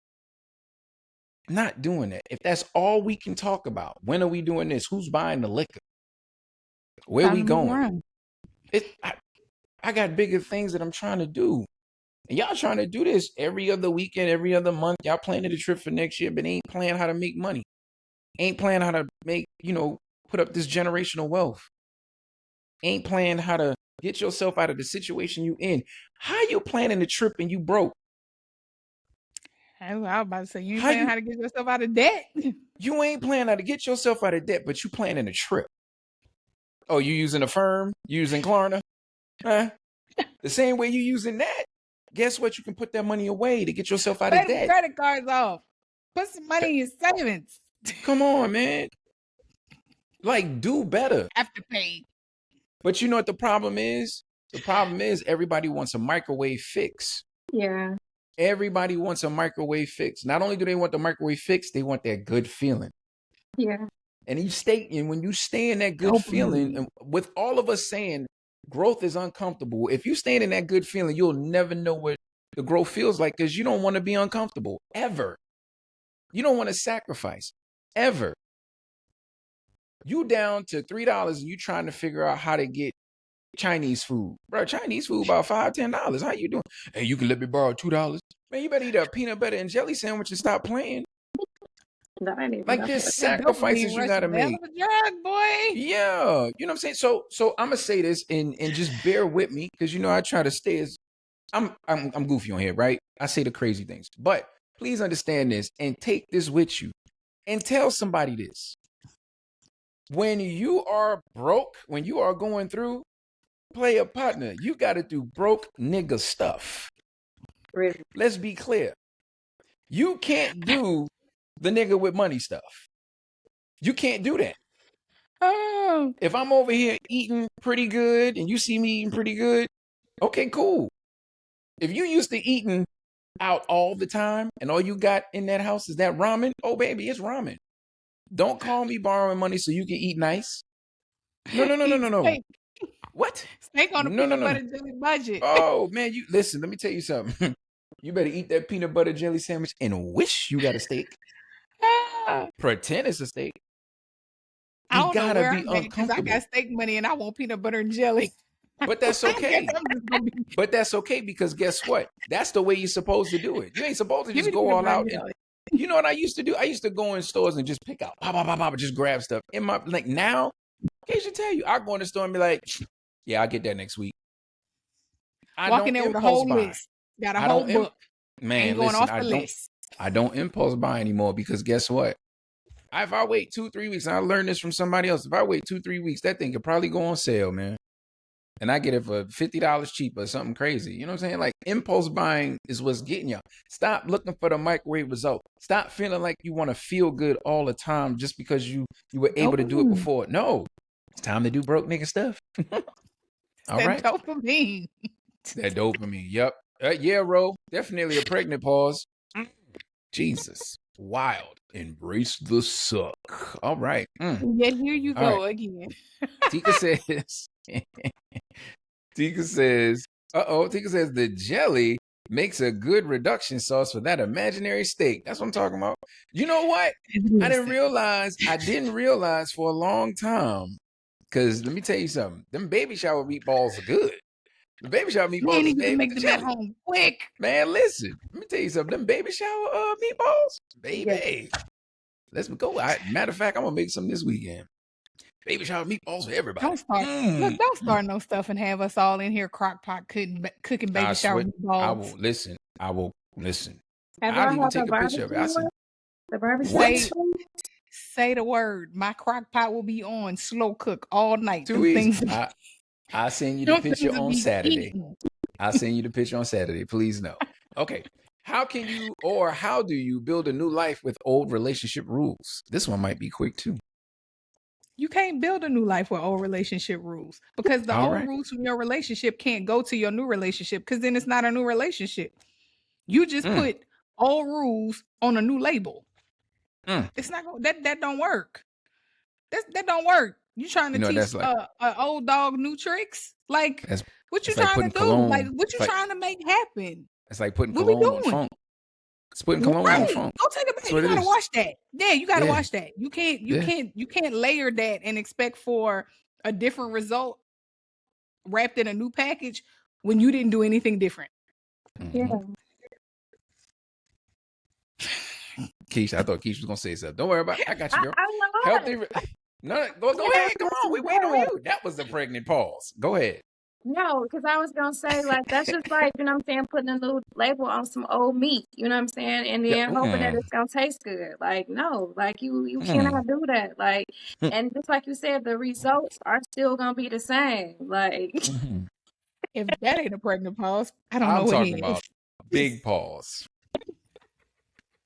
I'm not doing it. If that's all we can talk about, when are we doing this? Who's buying the liquor? Where are we going? I got bigger things that I'm trying to do. And y'all trying to do this every other weekend, every other month. Y'all planning the trip for next year, but ain't planning how to make money. Ain't planning how to make, put up this generational wealth. Ain't planning how to get yourself out of the situation you in. How you planning the trip and you broke? I was about to say, you ain't planning how to get yourself out of debt. You ain't planning how to get yourself out of debt, but you planning a trip. Oh, you using Affirm? You using Klarna? Huh? The same way you using that. Guess what? You can put that money away to get yourself out of debt. Credit cards off. Put some money in your savings. Come on, man. Like, do better. Afterpay. But you know what the problem is? The problem is everybody wants a microwave fix. Yeah. Everybody wants a microwave fix. Not only do they want the microwave fix, they want that good feeling. Yeah. And when you stay in that good feeling, and with all of us saying growth is uncomfortable, if you stay in that good feeling, you'll never know what the growth feels like because you don't want to be uncomfortable ever. You don't want to sacrifice ever. You down to $3 and you trying to figure out how to get Chinese food. Bro, Chinese food about $5, $10. How you doing? Hey, you can let me borrow $2. Man, you better eat a peanut butter and jelly sandwich and stop playing. Like there's sacrifices you gotta make. Drug, boy. Yeah. You know what I'm saying? So I'm gonna say this and just bear with me because I try to stay as I'm goofy on here, right? I say the crazy things. But please understand this and take this with you and tell somebody this. When you are broke, when you are going through, play a partner. You got to do broke nigga stuff. Really? Let's be clear. You can't do the nigga with money stuff. You can't do that. Oh. If I'm over here eating pretty good and you see me eating pretty good, okay, cool. If you used to eating out all the time and all you got in that house is that ramen, oh, baby, it's ramen. Don't call me borrowing money so you can eat nice. No. Steak. What? Steak on a peanut butter jelly budget. Oh, man, you listen, let me tell you something. You better eat that peanut butter jelly sandwich and wish you got a steak. Pretend it's a steak. I don't know where I'm at because I got steak money and I want peanut butter and jelly. But that's okay. But that's okay because guess what? That's the way you're supposed to do it. You ain't supposed to just go all out. You know what I used to do? I used to go in stores and just pick out, just grab stuff. In my now, I should tell you, I go in the store and be like, yeah, I'll get that next week. Walking in with a whole list. Got a whole book. Man, going off the list. I don't impulse buy anymore because guess what? If I wait 2-3 weeks, and I learned this from somebody else, if I wait 2-3 weeks, that thing could probably go on sale, man. And I get it for $50 cheaper, something crazy. You know what I'm saying? Like impulse buying is what's getting y'all. Stop looking for the microwave result. Stop feeling like you want to feel good all the time just because you were able to do it before. No, it's time to do broke nigga stuff. All right. Dopamine. That dopamine. Yep. Yeah, Ro. Definitely a pregnant pause. Jesus. Wild. Embrace the suck. All right. Yeah, here you go again. Tika says, Tika says, the jelly makes a good reduction sauce for that imaginary steak. That's what I'm talking about. You know what? I didn't realize for a long time. Because let me tell you something. Them baby shower meatballs are good. The baby shower meatballs Man, is you can made make with the them at jelly. home quick. Man, listen. Let me tell you something. Them baby shower meatballs, baby. Let's go. Matter of fact, I'm gonna make some this weekend. Baby shower meatballs for everybody. Don't start. Look, don't start no stuff and have us all in here crock pot cooking baby shower meatballs. I will listen. Have I'll y'all even had take the a picture of it. barbecue one? The barbecue What? one? Say the word. My crock pot will be on slow cook all night. Too Them easy. things, I'll send you the them picture things will on be Saturday. eaten. I'll send you the picture on Saturday. Please no. Okay. How do you build a new life with old relationship rules? This one might be quick too. You can't build a new life with old relationship rules because the old rules from your relationship can't go to your new relationship because then it's not a new relationship. You just put old rules on a new label. It's not gonna, that don't work. That don't work. You trying to teach an old dog new tricks? Like what you trying to do? Like what you trying to make happen? It's like putting cologne on funk. It's putting cologne on funk. Go take a bath. You gotta wash that. Yeah, you gotta wash that. You can't layer that and expect for a different result wrapped in a new package when you didn't do anything different. Yeah. Kish, I thought Kish was gonna say something. Don't worry about it. I got you, girl. I Healthy. No, go ahead. Come on. We waiting on you. That was the pregnant pause. Go ahead. No, because I was gonna say like that's just like, you know what I'm saying, putting a new label on some old meat, you know what I'm saying, and then hoping that it's gonna taste good. Like no, like you cannot do that. Like, and just like you said, the results are still gonna be the same. Like if that ain't a pregnant pause, I don't know I'm what talking is. about big pause.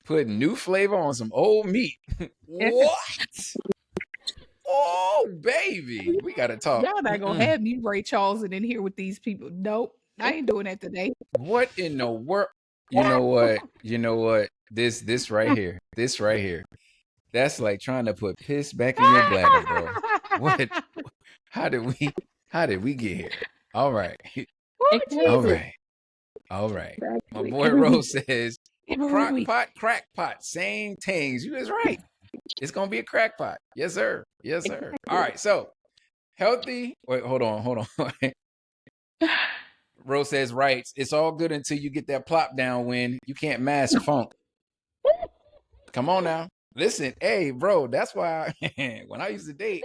Putting new flavor on some old meat. What? Oh, baby. We got to talk. Y'all not going to have me Ray Charles in here with these people. Nope. I ain't doing that today. What in the world? You know what? This right here. That's like trying to put piss back in your bladder, bro. What? How did we get here? All right. All right. My boy Rose says, crack pot, same things. You was right. It's gonna be a crack pot. Yes, sir. All right. So healthy. Wait, hold on. Rose says, right. It's all good until you get that plop down when you can't mask funk. Come on now. Listen, hey, bro, that's why when I used to date,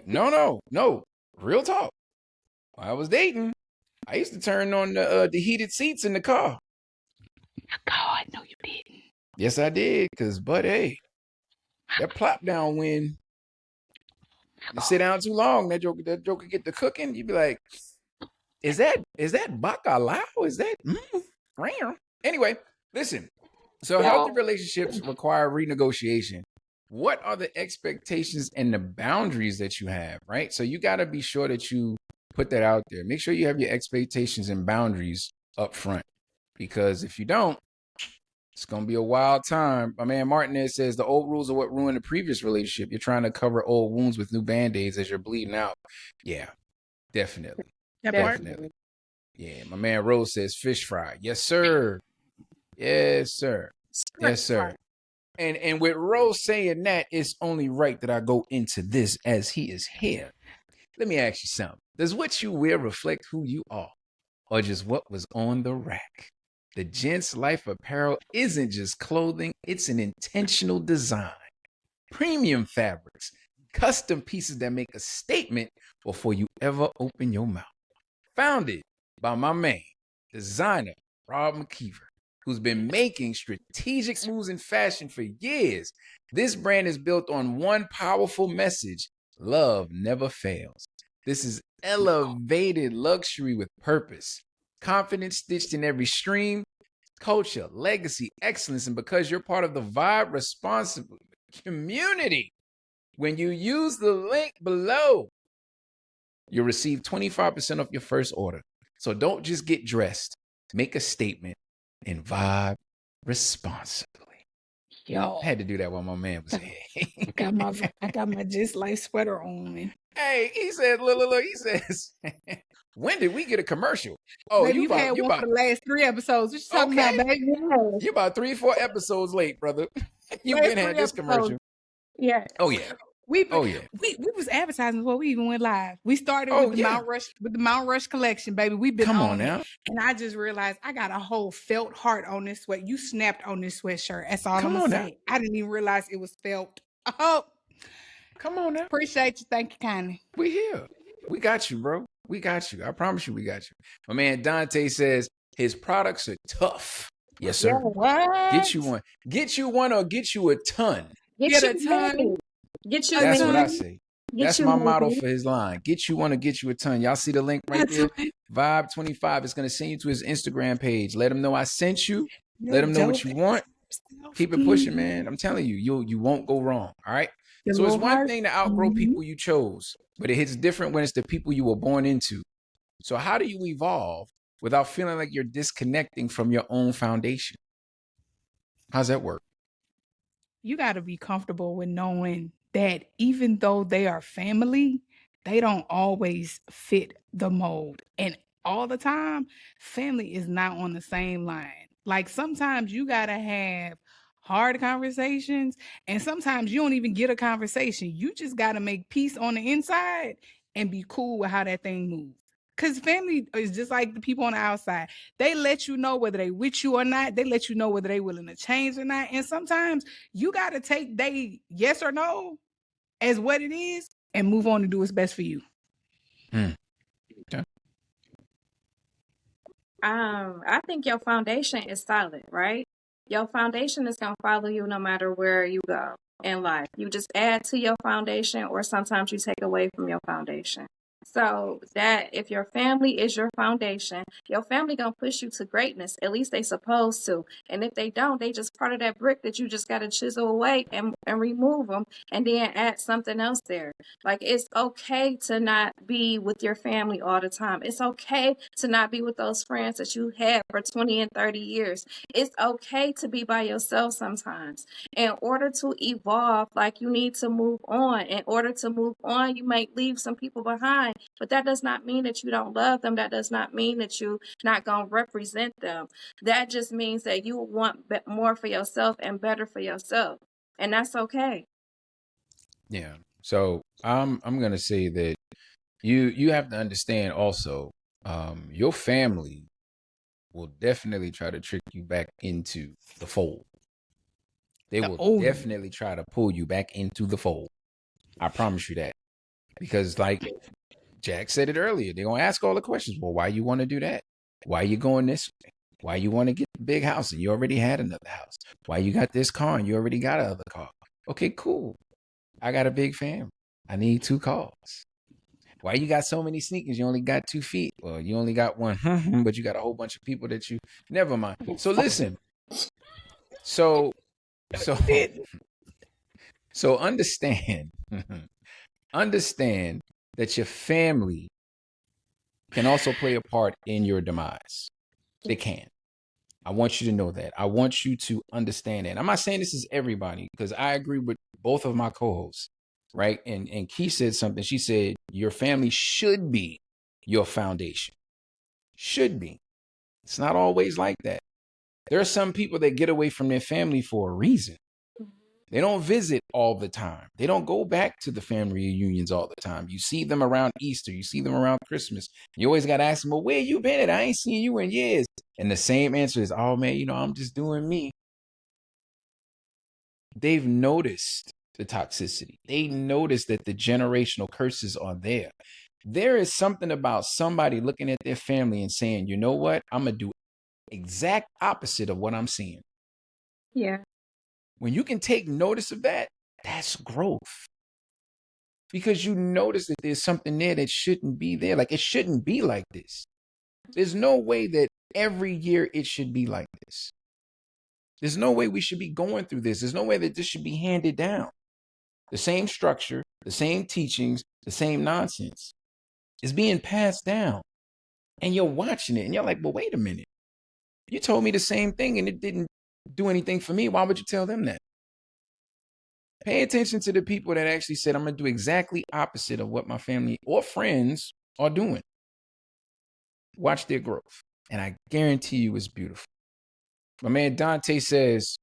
no. Real talk. When I was dating, I used to turn on the heated seats in the car. God, no, you didn't. Yes, I did. Cause, but hey, that plop down when you sit down too long, that joker get to cooking. You be like, is that bacalao? Is that rare? Anyway, listen. So healthy relationships require renegotiation. What are the expectations and the boundaries that you have, right? So you got to be sure that you put that out there. Make sure you have your expectations and boundaries up front, because if you don't, it's going to be a wild time. My man Martinez says the old rules are what ruined the previous relationship. You're trying to cover old wounds with new Band-Aids as you're bleeding out. Yeah, definitely. Yeah, my man Rose says fish fry. Yes, sir. And with Rose saying that, it's only right that I go into this as he is here. Let me ask you something. Does what you wear reflect who you are, or just what was on the rack? The Gents Life apparel isn't just clothing, it's an intentional design. Premium fabrics, custom pieces that make a statement before you ever open your mouth. Founded by my man, designer Rob McKeever, who's been making strategic moves in fashion for years. This brand is built on one powerful message: love never fails. This is elevated luxury with purpose. Confidence stitched in every stream, culture, legacy, excellence, and because you're part of the Vibe Responsibly community, when you use the link below, you'll receive 25% off your first order. So don't just get dressed. Make a statement and vibe responsibly. Yo, I had to do that while my man was here. I got my Just Life sweater on. Hey, he said, look, he says, When did we get a commercial? Oh, Baby, you've had one for the last 3 episodes. What you talking about, baby? Yes. you about 3-4 episodes late, brother. You Last been 3 had this episodes. commercial. Yes. Oh yeah. We Oh yeah. we was advertising before we even went live. We started Oh, with the yeah. Mount Rush collection, baby. We've been Come on on it. now. And I just realized I got a whole felt heart on this sweat. You snapped on this sweatshirt. That's all Come I'm on gonna now. say. I didn't even realize it was felt. Oh, Come on now. appreciate you. Thank you kindly. We here. We got you, bro. We got you. I promise you we got you. My man Dante says his products are tough. Yes, sir. What? Get you one. Get you one or get you a ton. Get a ton. many. Get you That's what I many. say. Get That's you my many. motto for his line. Get you one or get you a ton. Y'all see the link right there? Vibe 25 is going to send you to his Instagram page. Let him know I sent you. Let him know what you want. Keep it pushing, man. I'm telling you, you won't go wrong. All right. So it's one thing to outgrow people you chose, but it hits different when it's the people you were born into. So how do you evolve without feeling like you're disconnecting from your own foundation? How's that work? You got to be comfortable with knowing that even though they are family, they don't always fit the mold. And all the time, family is not on the same line. Like sometimes you got to have hard conversations, and sometimes you don't even get a conversation. You just got to make peace on the inside and be cool with how that thing moves. Because family is just like the people on the outside. They let you know whether they with you or not. They let you know whether they willing to change or not. And sometimes you got to take they yes or no as what it is and move on and do what's best for you. Okay. I think your foundation is solid, right? Your foundation is gonna follow you no matter where you go in life. You just add to your foundation, or sometimes you take away from your foundation. So that if your family is your foundation, your family gonna push you to greatness. At least they supposed to. And if they don't, they just part of that brick that you just gotta chisel away and remove them, and then add something else there. Like it's okay to not be with your family all the time. It's okay to not be with those friends that you had for 20 and 30 years. It's okay to be by yourself sometimes. In order to evolve, like you need to move on. In order to move on, you might leave some people behind, but that does not mean that you don't love them. That does not mean that you're not going to represent them. That just means that you want more for yourself and better for yourself. And that's okay. Yeah. So I'm gonna say that you have to understand also, your family will definitely try to trick you back into the fold. They will definitely try to pull you back into the fold. I promise you that. Because like Jack said it earlier, they're gonna ask all the questions. Well, why you want to do that? Why you going this way? Why you want to get the big house and you already had another house? Why you got this car and you already got another car? Okay, cool. I got a big family. I need 2 cars. Why you got so many sneakers? You only got 2 feet. Well, you only got one, but you got a whole bunch of people that you never mind. So listen. So understand. Understand that your family can also play a part in your demise. They can. I want you to know that. I want you to understand that. I'm not saying this is everybody, because I agree with both of my co-hosts, right? And Key said something. She said, your family should be your foundation. Should be. It's not always like that. There are some people that get away from their family for a reason. They don't visit all the time. They don't go back to the family reunions all the time. You see them around Easter. You see them around Christmas. You always got to ask them, well, where you been at? I ain't seen you in years. And the same answer is, oh, man, I'm just doing me. They've noticed the toxicity. They noticed that the generational curses are there. There is something about somebody looking at their family and saying, you know what? I'm going to do exact opposite of what I'm seeing. Yeah. When you can take notice of that, that's growth. Because you notice that there's something there that shouldn't be there. Like, it shouldn't be like this. There's no way that every year it should be like this. There's no way we should be going through this. There's no way that this should be handed down. The same structure, the same teachings, the same nonsense is being passed down. And you're watching it and you're like, well, wait a minute. You told me the same thing and it didn't do anything for me. Why would you tell them that? Pay attention to the people that actually said, I'm going to do exactly opposite of what my family or friends are doing. watch their growth. And I guarantee you it's beautiful. My man Dante says,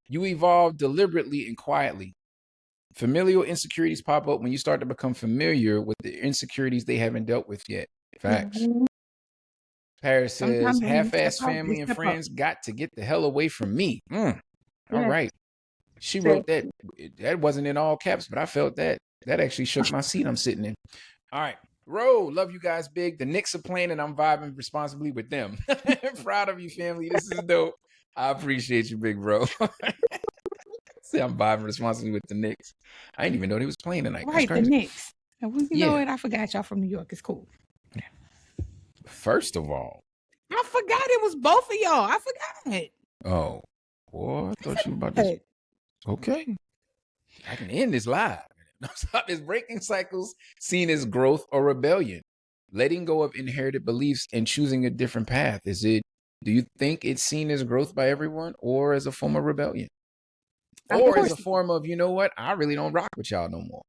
you evolve deliberately and quietly. Familial insecurities pop up when you start to become familiar with the insecurities they haven't dealt with yet. Facts. Mhm. Paris says, Sometimes when you step half-ass out, they family and step up. friends got to get the hell away from me. All Yeah. right. She So- wrote that. That wasn't in all caps, but I felt that. That actually shook my seat I'm sitting in. All right. Ro, love you guys big. The Knicks are playing and I'm vibing responsibly with them. Proud of you, family. This is dope. I appreciate you, big bro. See, I'm vibing responsibly with the Knicks. I didn't even know they was playing tonight. That's Right, the crazy. Knicks. And you know Yeah. what? I forgot y'all from New York. It's cool. First of all, I forgot it was both of y'all. I forgot. oh, boy, I thought you were about to. Okay. I can end this live. Stop this breaking cycles seen as growth or rebellion. Letting go of inherited beliefs and choosing a different path. Do you think it's seen as growth by everyone or as a form of rebellion? Of Or as course. a form of, you know what? I really don't rock with y'all no more.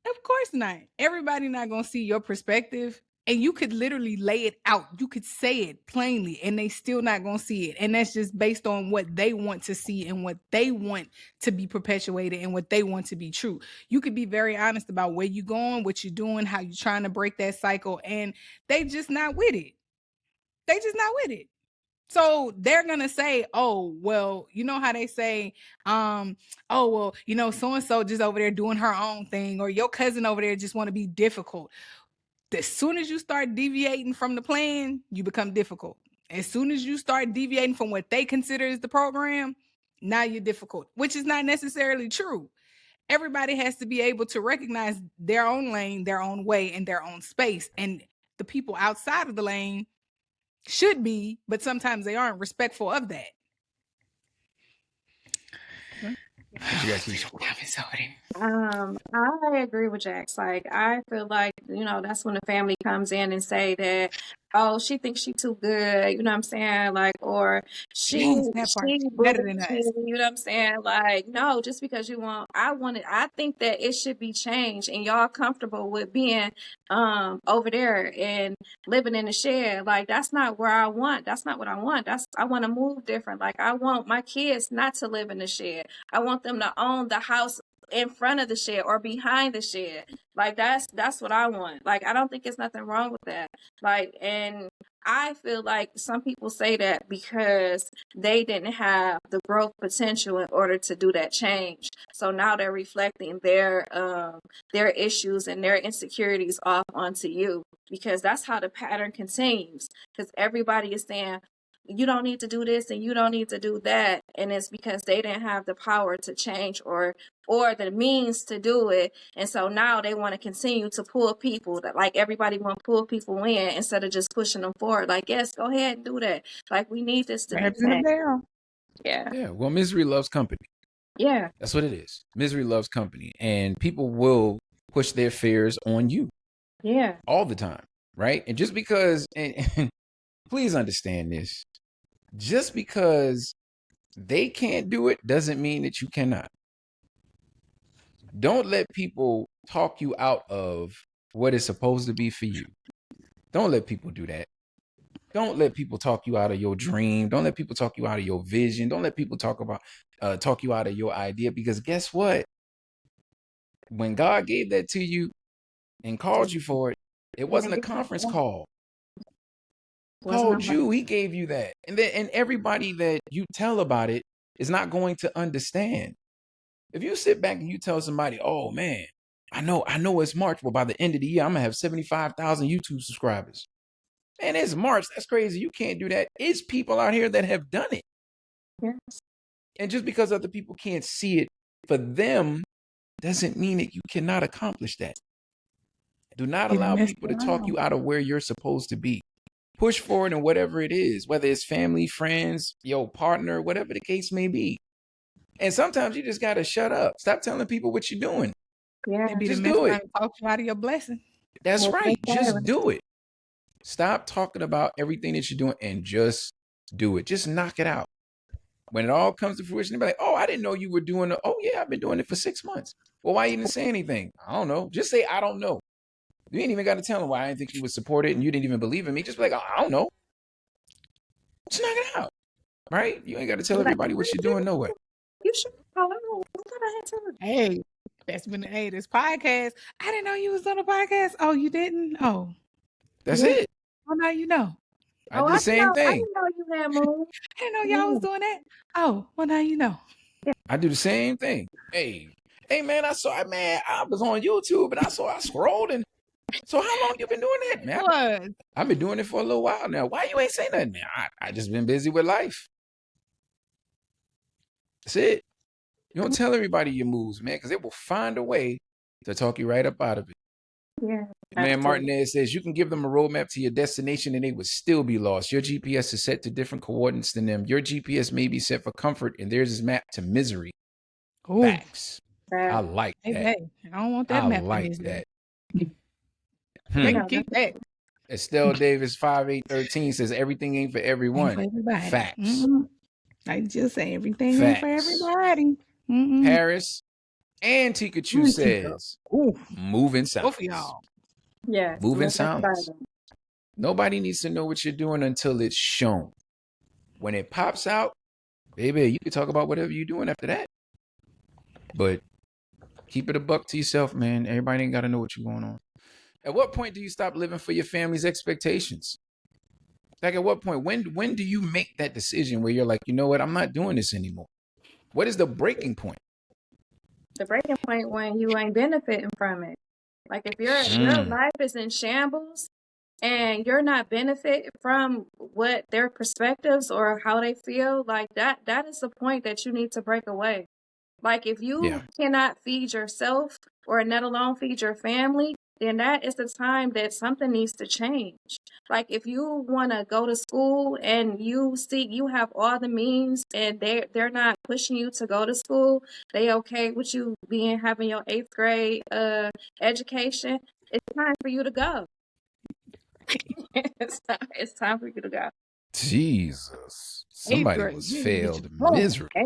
Of course not. Everybody not gonna see your perspective, and you could literally lay it out. You could say it plainly, and they still not gonna see it. And that's just based on what they want to see and what they want to be perpetuated and what they want to be true. You could be very honest about where you going, what you're doing, how you trying to break that cycle, and they just not with it. They just not with it. So they're gonna say, oh, well, you know how they say, oh, well, you know, so-and-so just over there doing her own thing, or your cousin over there just want to be difficult. As soon as you start deviating from the plan, you become difficult. As soon as you start deviating from what they consider is the program, now you're difficult, which is not necessarily true. Everybody has to be able to recognize their own lane, their own way, and their own space. And the people outside of the lane should be, but sometimes they aren't respectful of that. You guys keep- I agree with Jax. Like, I feel like, you know, that's when the family comes in and say that, oh, she thinks she too good, you know what I'm saying? Like, or Yes, that part. she Better than us. bullshit, you know what I'm saying? Like, no, just because you want, I think that it should be changed and y'all comfortable with being over there and living in the shed. Like, that's not where I want. That's not what I want. I want to move different. Like, I want my kids not to live in the shed. I want them to own the house in front of the shed or behind the shed. Like, that's what I want. Like, I don't think it's nothing wrong with that. Like, and I feel like some people say that because they didn't have the growth potential in order to do that change. So now they're reflecting their issues and their insecurities off onto you, because that's how the pattern continues. Because everybody is saying, you don't need to do this and you don't need to do that, and it's because they didn't have the power to change or the means to do it. And so now they want to continue to pull people, that like everybody want to pull people in instead of just pushing them forward. Like, yes, go ahead and do that. Like, we need this to be Crabs in a changed. barrel. Yeah. Yeah, well, misery loves company. Yeah. That's what it is. Misery loves company. And people will push their fears on you Yeah. all the time, right? And just because, and please understand this, just because they can't do it doesn't mean that you cannot. Don't let people talk you out of what is supposed to be for you. Don't let people do that. Don't let people talk you out of your dream. Don't let people talk you out of your vision. Don't let people talk you out of your idea, because guess what? When God gave that to you and called you for it, it wasn't a conference call. Called you, he gave you that. And everybody that you tell about it is not going to understand. If you sit back and you tell somebody, oh man, I know it's March, but by the end of the year, I'm gonna have 75,000 YouTube subscribers. Man, it's March. That's crazy. You can't do that. It's people out here that have done it. Yes. And just because other people can't see it for them doesn't mean that you cannot accomplish that. Do not allow people to talk you out of where you're supposed to be. Push forward in whatever it is, whether it's family, friends, your partner, whatever the case may be. And sometimes you just got to shut up. Stop telling people what you're doing. Yeah. Just do it. Talk you out of your blessing. That's Well, right. that's Just right. do it. Stop talking about everything that you're doing and just do it. Just knock it out. When it all comes to fruition, they'll be like, oh, I didn't know you were doing it. Oh, yeah, I've been doing it for 6 months. Well, why you didn't say anything? I don't know. Just say, I don't know. You ain't even got to tell them why I didn't think you would support it and you didn't even believe in me. Just be like, I don't know. Just knock it out. Right? You ain't got to tell everybody what you're doing. No way. You should. Oh, I thought I had to. Hey, that's been this podcast. I didn't know you was on a podcast. Oh, you didn't? Oh, That's yeah. it. Well, now you know. I did the same I thing. didn't know you had moved. I didn't know y'all was doing that. Oh, well, now you know. I do the same thing. Hey, man, I was on YouTube and I scrolled and so how long you been doing that, man? I've been doing it for a little while now. Why you ain't saying nothing, man? I just been busy with life. That's it. You don't tell everybody your moves, man, because it will find a way to talk you right up out of it. Yeah. Man, Martinez says you can give them a roadmap to your destination and they would still be lost. Your GPS is set to different coordinates than them. Your GPS may be set for comfort and theirs is mapped to misery. Ooh. Facts. I like that. Hey, I don't want that map. I like that. They can keep that. Estelle Davis 5813 says everything ain't for everyone. Ain't for everybody. Facts. Mm-hmm. I just say everything ain't for everybody. Mm-mm. Paris and Tikachu says moving silence. Both of y'all. Yeah. Moving silence. Nobody needs to know what you're doing until it's shown. When it pops out, baby, you can talk about whatever you're doing after that. But keep it a buck to yourself, man. Everybody ain't got to know what you're going on. At what point do you stop living for your family's expectations? Like at what point? When do you make that decision where you're like, you know what, I'm not doing this anymore? What is the breaking point? The breaking point when you ain't benefiting from it. Like if your life is in shambles and you're not benefiting from what their perspectives or how they feel, like that is the point that you need to break away. Like if you cannot feed yourself or let alone feed your family, then that is the time that something needs to change. Like if you want to go to school and you have all the means and they're not pushing you to go to school, they okay with you having your 8th grade education, it's time for you to go. It's time for you to go. Jesus. Somebody was failed miserably.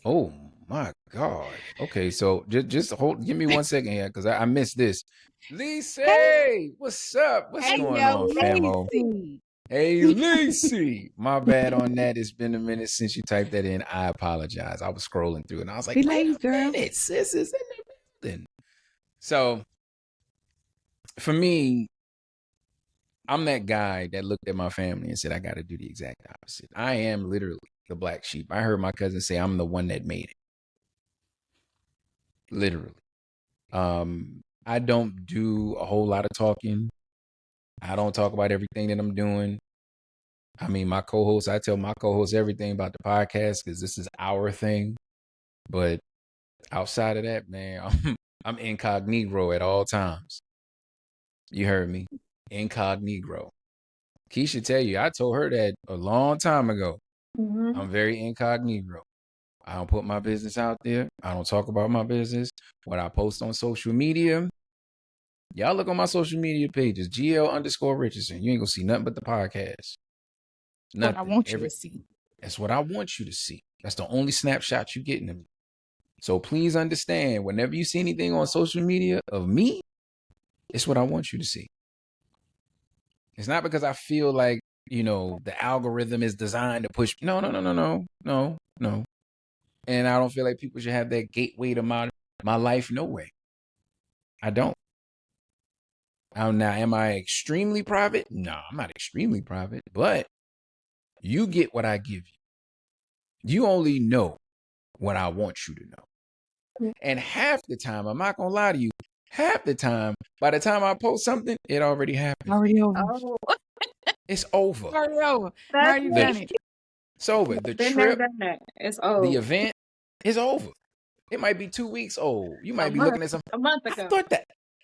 Oh my God. Okay, so just give me 1 second here because I missed this. Lisa, what's up? What's going on, famo? Hey, Lacey. My bad on that. It's been a minute since you typed that in. I apologize. I was scrolling through and I was like, sis is in the building. So for me, I'm that guy that looked at my family and said, I got to do the exact opposite. I am literally the black sheep. I heard my cousin say I'm the one that made it. Literally. I don't do a whole lot of talking. I don't talk about everything that I'm doing. I mean, I tell my co-hosts everything about the podcast because this is our thing. But outside of that, man, I'm incognito at all times. You heard me. Incognito. Keisha tell you, I told her that a long time ago. Mm-hmm. I'm very incognito. I don't put my business out there. I don't talk about my business. What I post on social media, y'all look on my social media pages, GL_Richardson. You ain't gonna see nothing but the podcast. Nothing. What I want you to see. That's what I want you to see. That's the only snapshot you getting of me. So please understand, whenever you see anything on social media of me, it's what I want you to see. It's not because I feel like, the algorithm is designed to push. No. And I don't feel like people should have that gateway to my life. No way. I don't. Now, am I extremely private? No, I'm not extremely private, but you get what I give you. You only know what I want you to know. And half the time, I'm not going to lie to you, half the time, by the time I post something, it already happened. Already over. Oh. It's over. Already over. Now you done it. It's over. The trip, it's over. The event is over. It might be 2 weeks old. You might be looking at something. A month ago.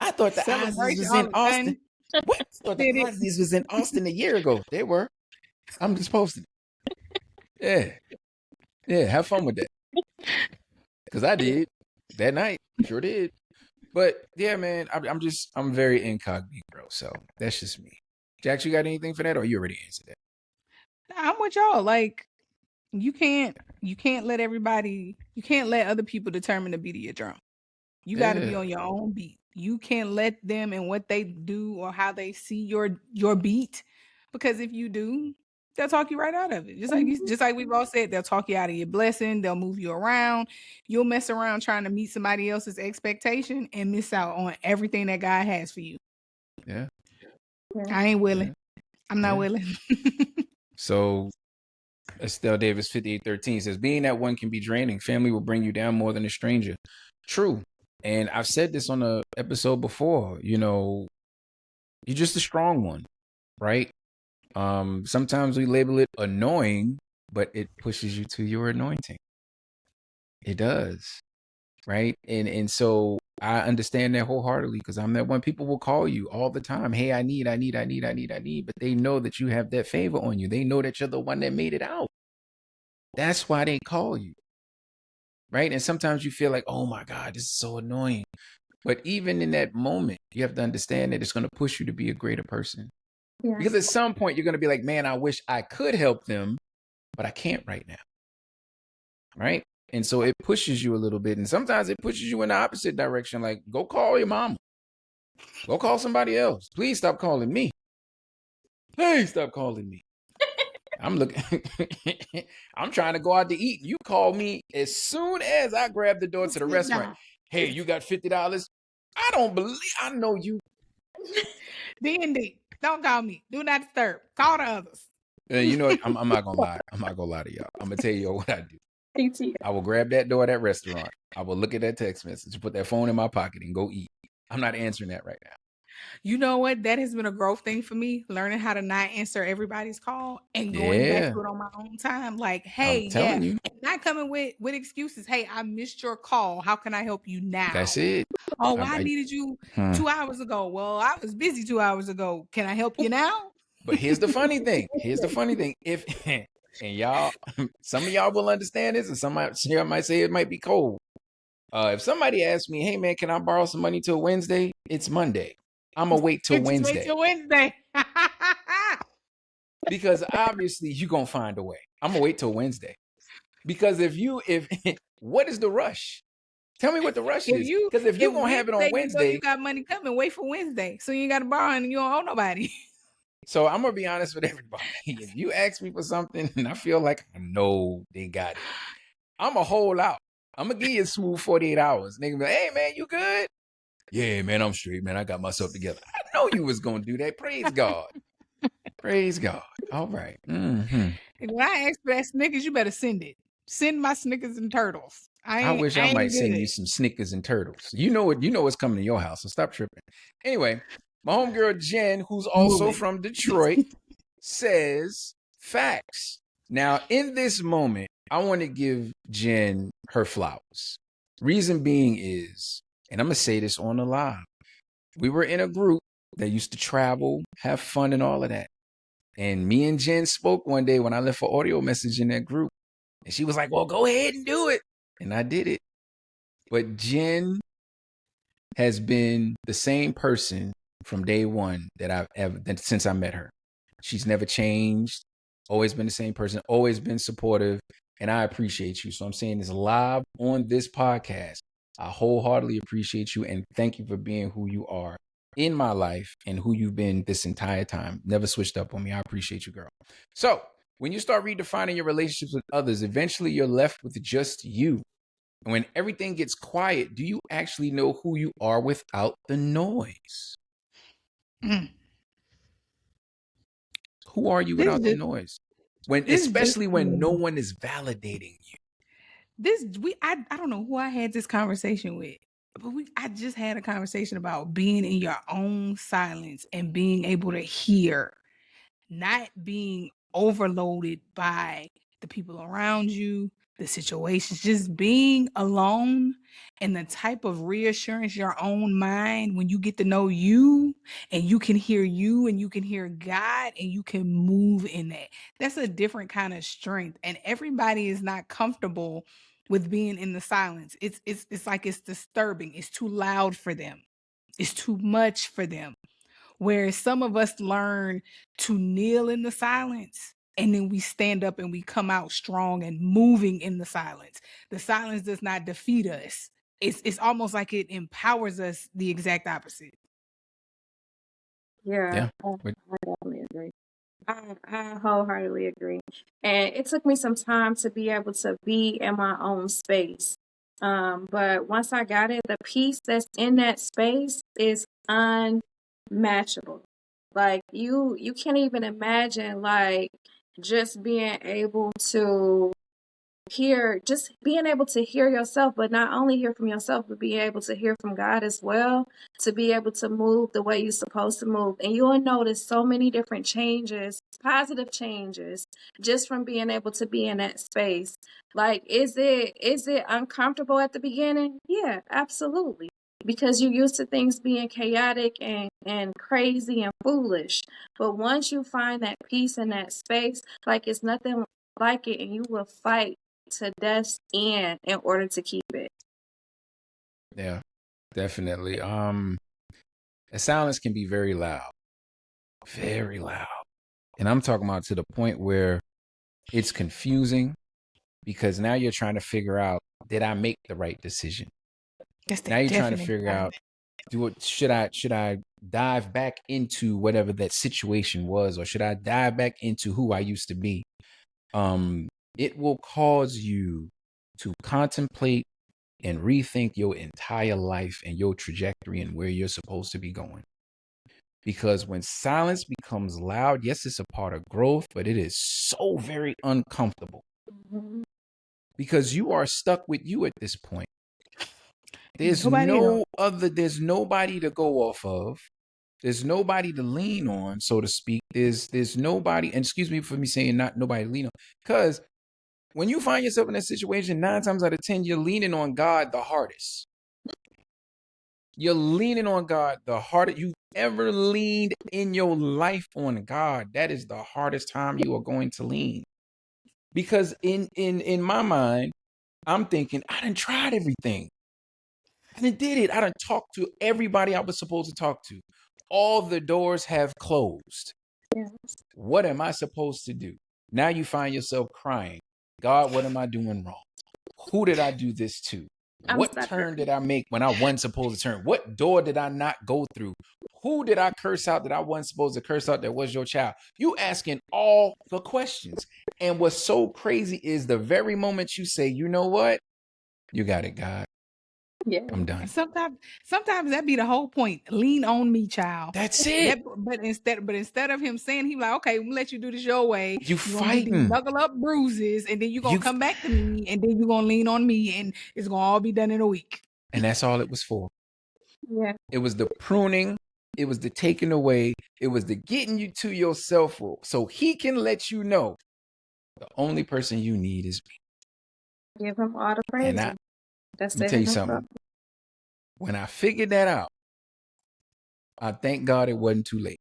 I thought the Osleys was in Austin. What? I thought the Osleys was in Austin a year ago. They were. I'm just posting it. Yeah. Have fun with that. Because I did that night. Sure did. But yeah, man, I'm very incognito. So that's just me. Jax, you got anything for that, or you already answered that? I'm with y'all. Like, you can't let other people determine the beat of your drum. You got to be Yeah. on your own beat. You can't let them and what they do or how they see your beat, because if you do, they'll talk you right out of it. Just like we've all said, they'll talk you out of your blessing. They'll move you around. You'll mess around trying to meet somebody else's expectation and miss out on everything that God has for you. Yeah. I ain't willing. Yeah. I'm not Yeah. willing. So Estelle Davis 5813 says, being that one can be draining, family will bring you down more than a stranger. True. And I've said this on a episode before, you know, you're just a strong one, right? Sometimes we label it annoying, but it pushes you to your anointing. It does. Right. And so I understand that wholeheartedly, because I'm that one. People will call you all the time. Hey, I need. But they know that you have that favor on you. They know that you're the one that made it out. That's why they call you. Right. And sometimes you feel like, oh my God, this is so annoying. But even in that moment, you have to understand that it's going to push you to be a greater person. Yeah. Because at some point you're going to be like, man, I wish I could help them, but I can't right now. Right. And so it pushes you a little bit. And sometimes it pushes you in the opposite direction. Like, go call your mama. Go call somebody else. Please stop calling me. Please stop calling me. I'm looking. I'm trying to go out to eat. You call me as soon as I grab the door to the restaurant. Hey, you got $50? I don't believe. I know you. D&D. Don't call me. Do not disturb. Call the others. You know, I'm not gonna lie. I'm not gonna lie to y'all. I'm gonna tell you what I do. PT. I will grab that door at that restaurant. I will look at that text message, put that phone in my pocket, and go eat. I'm not answering that right now. You know what? That has been a growth thing for me, learning how to not answer everybody's call and going back to it on my own time. Like, I'm hey, telling you. not coming with excuses. Hey, I missed your call. How can I help you now? That's it. Oh, I needed you 2 hours ago. Well, I was busy 2 hours ago. Can I help you now? But here's the funny thing. If and y'all, some of y'all will understand this, and some might say it might be cold. If somebody asks me, hey man, can I borrow some money till Wednesday? It's Monday. I'm gonna wait till Wednesday. Wait till Wednesday. Because obviously you're gonna find a way. I'm gonna wait till Wednesday. Because if what is the rush? Tell me what the rush is. Because if you're gonna have it on Wednesday, you got money coming, wait for Wednesday. So you ain't gotta borrow and you don't owe nobody. So I'm gonna be honest with everybody. If you ask me for something and I feel like I know they got it, I'm gonna hold out. I'm gonna give you a smooth 48 hours. Nigga be like, hey man, you good? Yeah, man, I'm straight, man. I got myself together. I know you was gonna do that. Praise God. Praise God. All right. Mm-hmm. When I ask for that Snickers, you better send it. Send my Snickers and turtles. I wish I might send you some Snickers and turtles. You know what's coming to your house, so stop tripping. Anyway, my homegirl Jen, who's also from Detroit, says facts. Now, in this moment, I want to give Jen her flowers. Reason being is, and I'm going to say this on the live, we were in a group that used to travel, have fun, and all of that. And me and Jen spoke one day when I left an audio message in that group. And she was like, well, go ahead and do it. And I did it. But Jen has been the same person from day one that I've ever, since I met her. She's never changed, always been the same person, always been supportive, and I appreciate you. So I'm saying this live on this podcast. I wholeheartedly appreciate you and thank you for being who you are in my life and who you've been this entire time. Never switched up on me. I appreciate you, girl. So when you start redefining your relationships with others, eventually you're left with just you. And when everything gets quiet, do you actually know who you are without the noise? Who are you without the noise? Especially when no one is validating you. I don't know who I had this conversation with, but I just had a conversation about being in your own silence and being able to hear, not being overloaded by the people around you, the situations, just being alone, and the type of reassurance your own mind when you get to know you and you can hear you and you can hear God and you can move in that. That's a different kind of strength. And everybody is not comfortable with being in the silence. It's like it's disturbing. It's too loud for them. It's too much for them. Whereas some of us learn to kneel in the silence and then we stand up and we come out strong and moving in the silence. The silence does not defeat us. it's almost like it empowers us the exact opposite. Yeah, I definitely agree. I wholeheartedly agree. And it took me some time to be able to be in my own space. But once I got it, the peace that's in that space is unmatchable. Like you can't even imagine like just being able to just being able to hear yourself, but not only hear from yourself, but be able to hear from God as well, to be able to move the way you're supposed to move. And you'll notice so many different changes, positive changes, just from being able to be in that space. Like, is it uncomfortable at the beginning? Yeah, absolutely. Because you're used to things being chaotic and crazy and foolish. But once you find that peace in that space, like it's nothing like it, and you will fight to death's end in order to keep it. Yeah, definitely. The silence can be very loud, very loud. And I'm talking about to the point where it's confusing because now you're trying to figure out, did I make the right decision? Now you're trying to figure out, should I dive back into whatever that situation was, or should I dive back into who I used to be? It will cause you to contemplate and rethink your entire life and your trajectory and where you're supposed to be going. Because when silence becomes loud, yes, it's a part of growth, but it is so very uncomfortable because you are stuck with you at this point. There's there's nobody to go off of. There's nobody to lean on, so to speak. There's nobody, and excuse me for me saying not nobody to lean on, because when you find yourself in that situation, 9 times out of 10, you're leaning on God the hardest. You're leaning on God the hardest you ever leaned in your life on God. That is the hardest time you are going to lean. Because in my mind, I'm thinking, I done tried everything. I done did it. I done talked to everybody I was supposed to talk to. All the doors have closed. Yes. What am I supposed to do? Now you find yourself crying. God, what am I doing wrong? Who did I do this to? What turn did I make when I wasn't supposed to turn? What door did I not go through? Who did I curse out that I wasn't supposed to curse out that was your child? You asking all the questions. And what's so crazy is the very moment you say, you know what? You got it, God. Yeah. I'm done. Sometimes that be the whole point. Lean on me, child. That's it. But instead of him saying, he like, okay, we'll let you do this your way. You You're gonna get these fighting. knuckle up bruises, and then you're gonna come back to me, and then you're gonna lean on me, and it's gonna all be done in a week. And that's all it was for. Yeah. It was the pruning. It was the taking away. It was the getting you to yourself so he can let you know the only person you need is me. Give him all the praise. And let me tell you something. When I figured that out, I thank God it wasn't too late.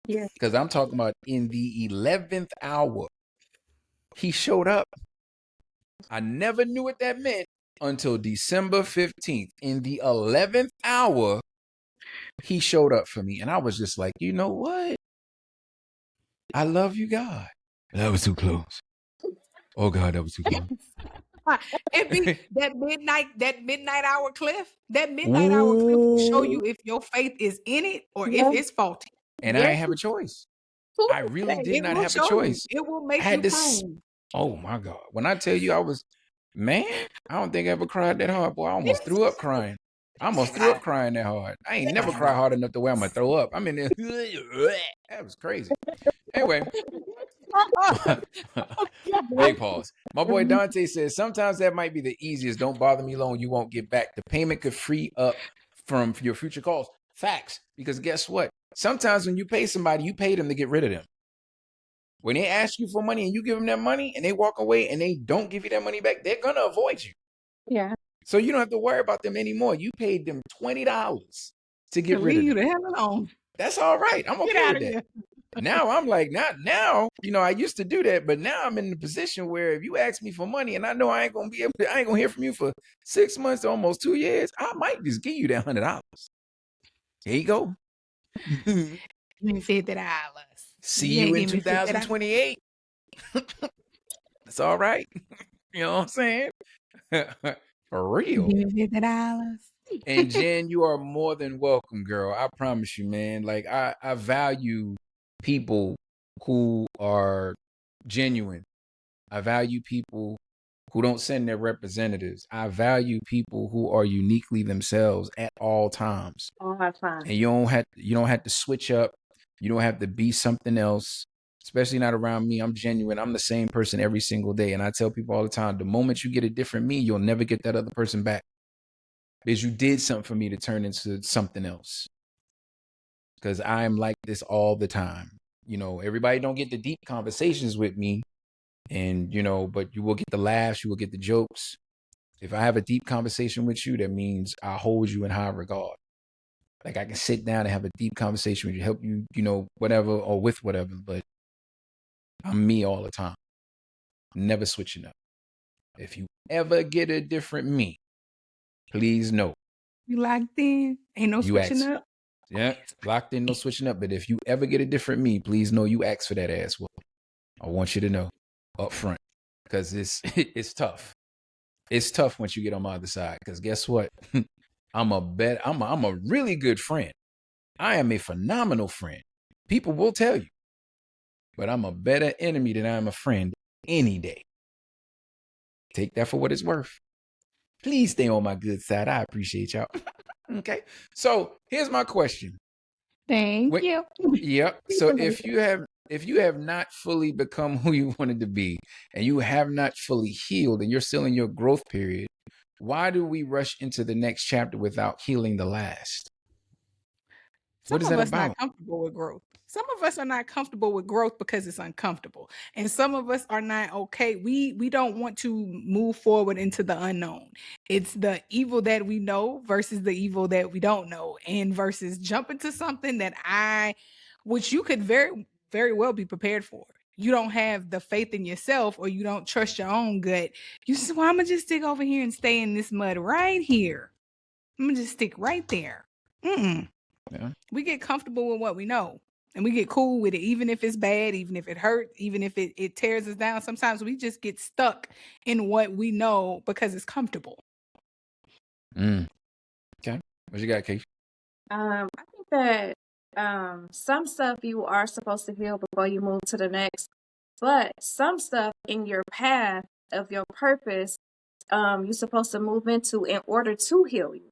Yeah. Because I'm talking about in the 11th hour, he showed up. I never knew what that meant until December 15th. In the 11th hour, he showed up for me. And I was just like, you know what? I love you, God. That was too close. Oh, God, that was too close. It be that midnight hour cliff. That midnight hour cliff will show you if your faith is in it or if it's faulty. And I ain't have a choice. I really did not have a choice. It will make you prove. Oh my God. When I tell you I don't think I ever cried that hard. Boy, I almost threw up crying. I almost threw up crying that hard. I ain't never cried hard enough to where I'm gonna throw up. I'm in there. That was crazy. Anyway. Big pause. My boy Dante says, sometimes that might be the easiest. Don't bother me long. You won't get back. The payment could free up from your future calls. Facts. Because guess what? Sometimes when you pay somebody, you pay them to get rid of them. When they ask you for money and you give them that money and they walk away and they don't give you that money back, they're going to avoid you. Yeah. So you don't have to worry about them anymore. You paid them $20 to get rid of them. Leave you the hell alone. That's all right. I'm okay with that. Now I'm like, now, I used to do that, but now I'm in the position where if you ask me for money and I know I ain't gonna hear from you for 6 months to almost 2 years, I might just give you that $100. Here you go. $50. See you in 2028. That's all right. You know what I'm saying? For real. Give me $50. And Jen, you are more than welcome, girl. I promise you, man. Like I value people who are genuine. I value people who don't send their representatives. I value people who are uniquely themselves at all times. All the time. And you don't have to switch up. You don't have to be something else. Especially not around me. I'm genuine. I'm the same person every single day. And I tell people all the time, the moment you get a different me, you'll never get that other person back. Because you did something for me to turn into something else. Because I'm like this all the time. You know, everybody don't get the deep conversations with me. And, you know, but you will get the laughs, you will get the jokes. If I have a deep conversation with you, that means I hold you in high regard. Like I can sit down and have a deep conversation with you, help you, you know, whatever, or with whatever, but I'm me all the time. Never switching up. If you ever get a different me, please know. You locked in. Ain't no You switching ask. up. Yeah, locked in, no switching up. But if you ever get a different me, please know you ask for that ass whoop. I want you to know up front, because it's tough. It's tough once you get on my other side. Because guess what? I'm a really good friend. I am a phenomenal friend. People will tell you, but I'm a better enemy than I'm a friend any day. Take that for what it's worth. Please stay on my good side. I appreciate y'all. Okay. So here's my question. Thank Wait, you. Yep. So if you have not fully become who you wanted to be, and you have not fully healed, and you're still in your growth period, why do we rush into the next chapter without healing the last? Some What is of that us about? not comfortable with growth. Some of us are not comfortable with growth because it's uncomfortable. And some of us are not okay. We don't want to move forward into the unknown. It's the evil that we know versus the evil that we don't know. And versus jumping to something which you could very, very well be prepared for. You don't have the faith in yourself, or you don't trust your own gut. You say, well, I'm gonna just stick over here and stay in this mud right here. I'm gonna just stick right there. Yeah. We get comfortable with what we know, and we get cool with it, even if it's bad, even if it hurts, even if it tears us down. Sometimes we just get stuck in what we know because it's comfortable. Okay. What you got, Keisha? I think that some stuff you are supposed to heal before you move to the next, but some stuff in your path of your purpose, you're supposed to move into in order to heal you.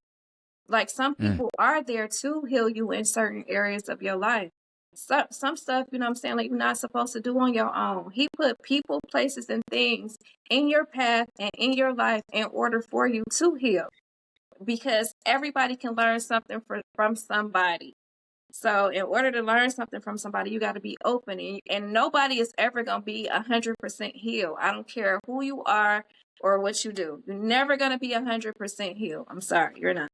Like some people are there to heal you in certain areas of your life. Some stuff, you know what I'm saying, like you're not supposed to do on your own. He put people, places, and things in your path and in your life in order for you to heal. Because everybody can learn something from somebody. So in order to learn something from somebody, you got to be open. And nobody is ever going to be 100% healed. I don't care who you are or what you do. You're never going to be 100% healed. I'm sorry, you're not.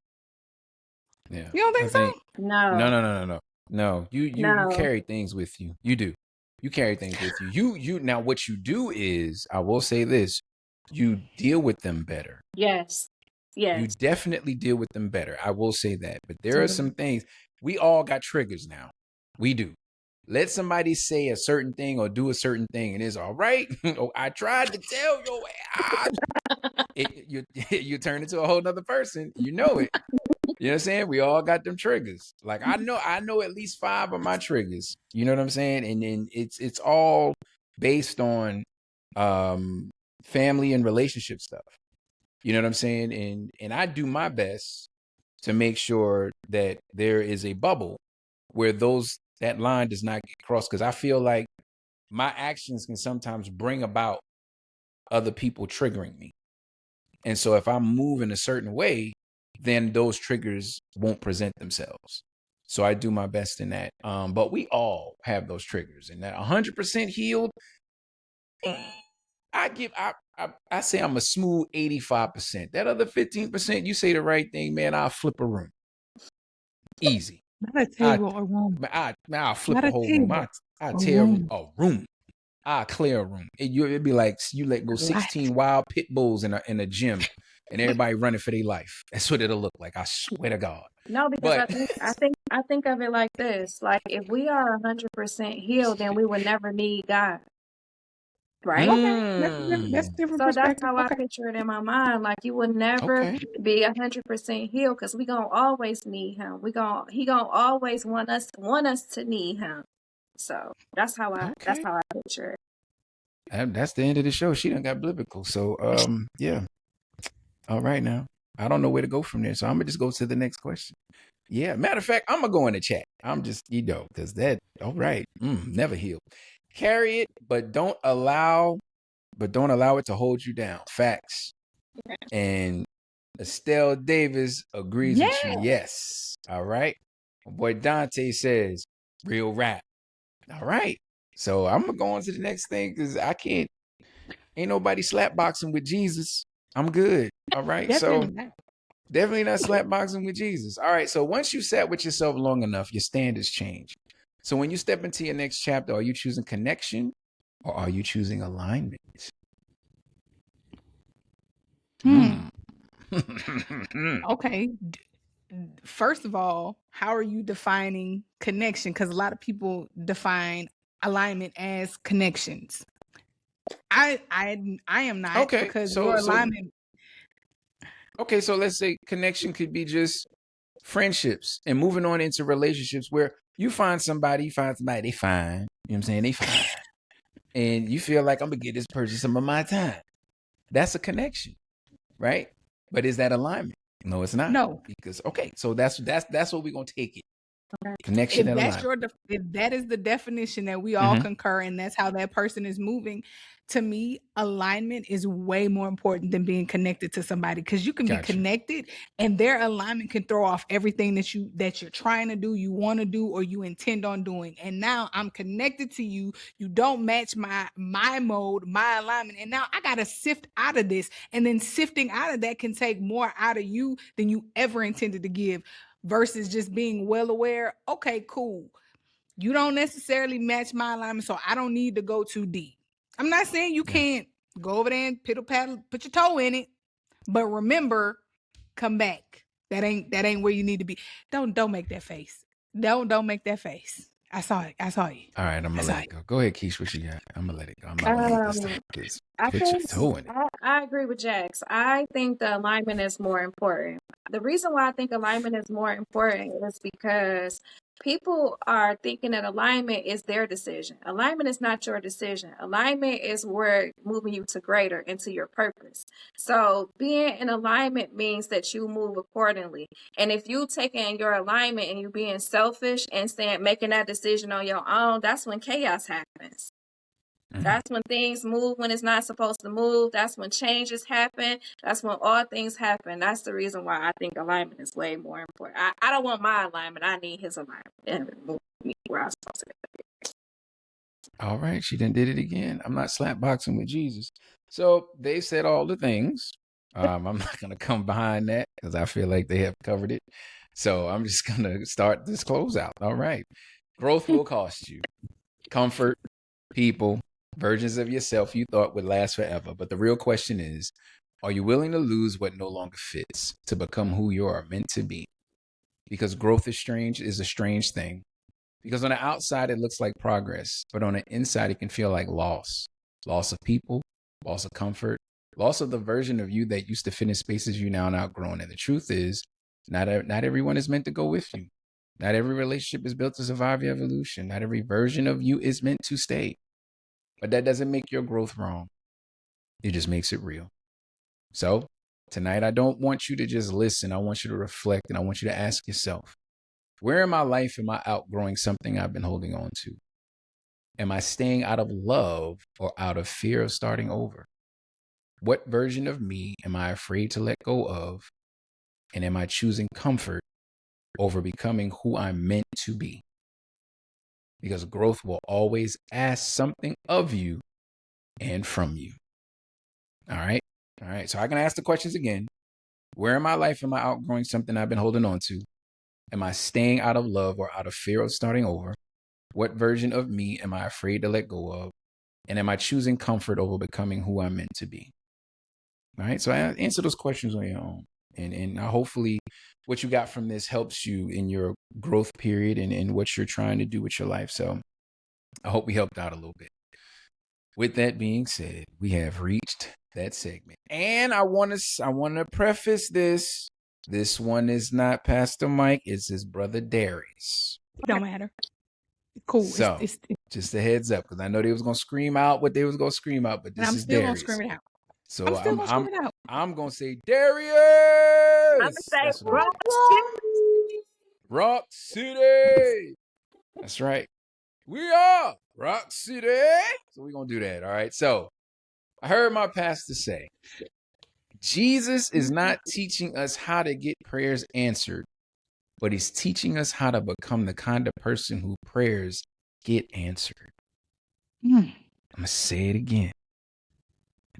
Yeah. You don't think so? No. No. You No. carry things with you. You do. You carry things with you. You now what you do is, I will say this, you deal with them better. Yes. You definitely deal with them better. I will say that. But there are some things, we all got triggers now. We do. Let somebody say a certain thing or do a certain thing, and it's all right. Oh, I tried to tell you. You turn into a whole nother person. You know it. You know what I'm saying? We all got them triggers. Like I know at least 5 of my triggers. You know what I'm saying? And then it's all based on family and relationship stuff. You know what I'm saying? And I do my best to make sure that there is a bubble where that line does not get crossed, because I feel like my actions can sometimes bring about other people triggering me. And so if I move in a certain way, then those triggers won't present themselves. So I do my best in that. But we all have those triggers, and that 100% healed, I say I'm a smooth 85%. That other 15%, you say the right thing, man, I'll flip a room. Easy. Not a table or room. I'll flip Not a a whole room. table. I'll A tear room. a room. I'll clear a room. It'd be like you let go 16 wild pit bulls in a gym, and everybody running for their life. That's what it'll look like. I swear to God. No, because But I think of it like this. Like if we are 100% healed, then we would never need God. right? Okay, that's a Mm. different So that's perspective. how I Okay. picture it in my mind. Like you would never Okay. be 100% healed because we gonna always need him. He gonna always want us to need him. So that's Okay. how I picture it. That's the end of the show. She done got biblical. So yeah. All right now. I don't know where to go from there. So I'm gonna just go to the next question. Yeah. Matter of fact, I'm gonna go in the chat. I'm just, because that all right. Never heal. Carry it, but don't allow it to hold you down. Facts. And Estelle Davis agrees with you. Yeah. Yes. All right. My boy Dante says real rap. All right. So I'm gonna go on to the next thing because ain't nobody slap boxing with Jesus. I'm good. All right. So Definitely not. definitely not slap boxing with Jesus. All right. So once you sat with yourself long enough, your standards change. So when you step into your next chapter, are you choosing connection or are you choosing alignment? Hmm. Hmm. Okay. First of all, how are you defining connection? Because a lot of people define alignment as connections. I am not, Okay. because So your so alignment. okay, so let's say connection could be just friendships and moving on into relationships where you find somebody, they fine. You know what I'm saying? They fine. And you feel like I'm gonna get this person some of my time. That's a connection, right? But is that alignment? No, it's not. No. Because okay, so that's what we're gonna take it. Okay. Connection and alignment. If that is the definition that we all Mm-hmm. concur and that's how that person is moving, to me alignment is way more important than being connected to somebody, because you can be Gotcha. connected and their alignment can throw off everything that you're trying to do, you want to do, or you intend on doing. And now I'm connected to you, you don't match my mode, my alignment, and now I got to sift out of this, and then sifting out of that can take more out of you than you ever intended to give, versus just being well aware, okay, cool, you don't necessarily match my alignment, so I don't need to go too deep. I'm not saying you Yeah. can't go over there and piddle paddle, put your toe in it, but remember, come back. That ain't where you need to be. Don't make that face. Don't make that face. I saw it. I saw you. All right, I'm I gonna saw let it you. go. Go ahead, Keish. What you got? I'm gonna let it go. I'm not gonna make this Um, this I put your think toe in it. I agree with Jax. I think the alignment is more important. The reason why I think alignment is more important is because people are thinking that alignment is their decision. Alignment is not your decision. Alignment is where moving you to greater into your purpose. So being in alignment means that you move accordingly. And if you taking your alignment and you being selfish and saying making that decision on your own, that's when chaos happens. Mhm. That's when things move when it's not supposed to move. That's when changes happen. That's when all things happen. That's the reason why I think alignment is way more important. I don't want my alignment. I need his alignment. And move me where I'm supposed to be. All right, she done did it again. I'm not slap boxing with Jesus. So they said all the things. I'm not gonna come behind that because I feel like they have covered it. So I'm just gonna start this closeout. All right. Growth will cost you. Comfort, people, versions of yourself you thought would last forever. But the real question is, are you willing to lose what no longer fits to become who you are meant to be? Because growth is a strange thing. Because on the outside, it looks like progress, but on the inside, it can feel like loss of people, loss of comfort, loss of the version of you that used to fit in spaces you now outgrown. And the truth is, not everyone is meant to go with you. Not every relationship is built to survive your evolution. Not every version of you is meant to stay. But that doesn't make your growth wrong. It just makes it real. So tonight, I don't want you to just listen. I want you to reflect and I want you to ask yourself, where in my life am I outgrowing something I've been holding on to? Am I staying out of love or out of fear of starting over? What version of me am I afraid to let go of? And am I choosing comfort over becoming who I'm meant to be? Because growth will always ask something of you and from you. All right. All right. So I can ask the questions again. Where in my life am I outgrowing something I've been holding on to? Am I staying out of love or out of fear of starting over? What version of me am I afraid to let go of? And am I choosing comfort over becoming who I'm meant to be? All right. So I answer those questions on your own. And hopefully what you got from this helps you in your growth period and what you're trying to do with your life. So I hope we helped out a little bit. with that being said, we have reached that segment. And I want to preface this. This one is not Pastor Mike, it's his brother Darius. It don't matter. Cool. So, just a heads up, because I know they was going to scream out what they was going to scream out, but this I'm is still Darius. gonna scream it out. So I'm still gonna scream it out. I'm going to say Darius. I'm gonna say That's what Rock City. Rock City. That's right. We are Rock City. So we're going to do that. All right. So I heard my pastor say, Jesus is not teaching us how to get prayers answered, but he's teaching us how to become the kind of person who prayers get answered. I'm going to say it again.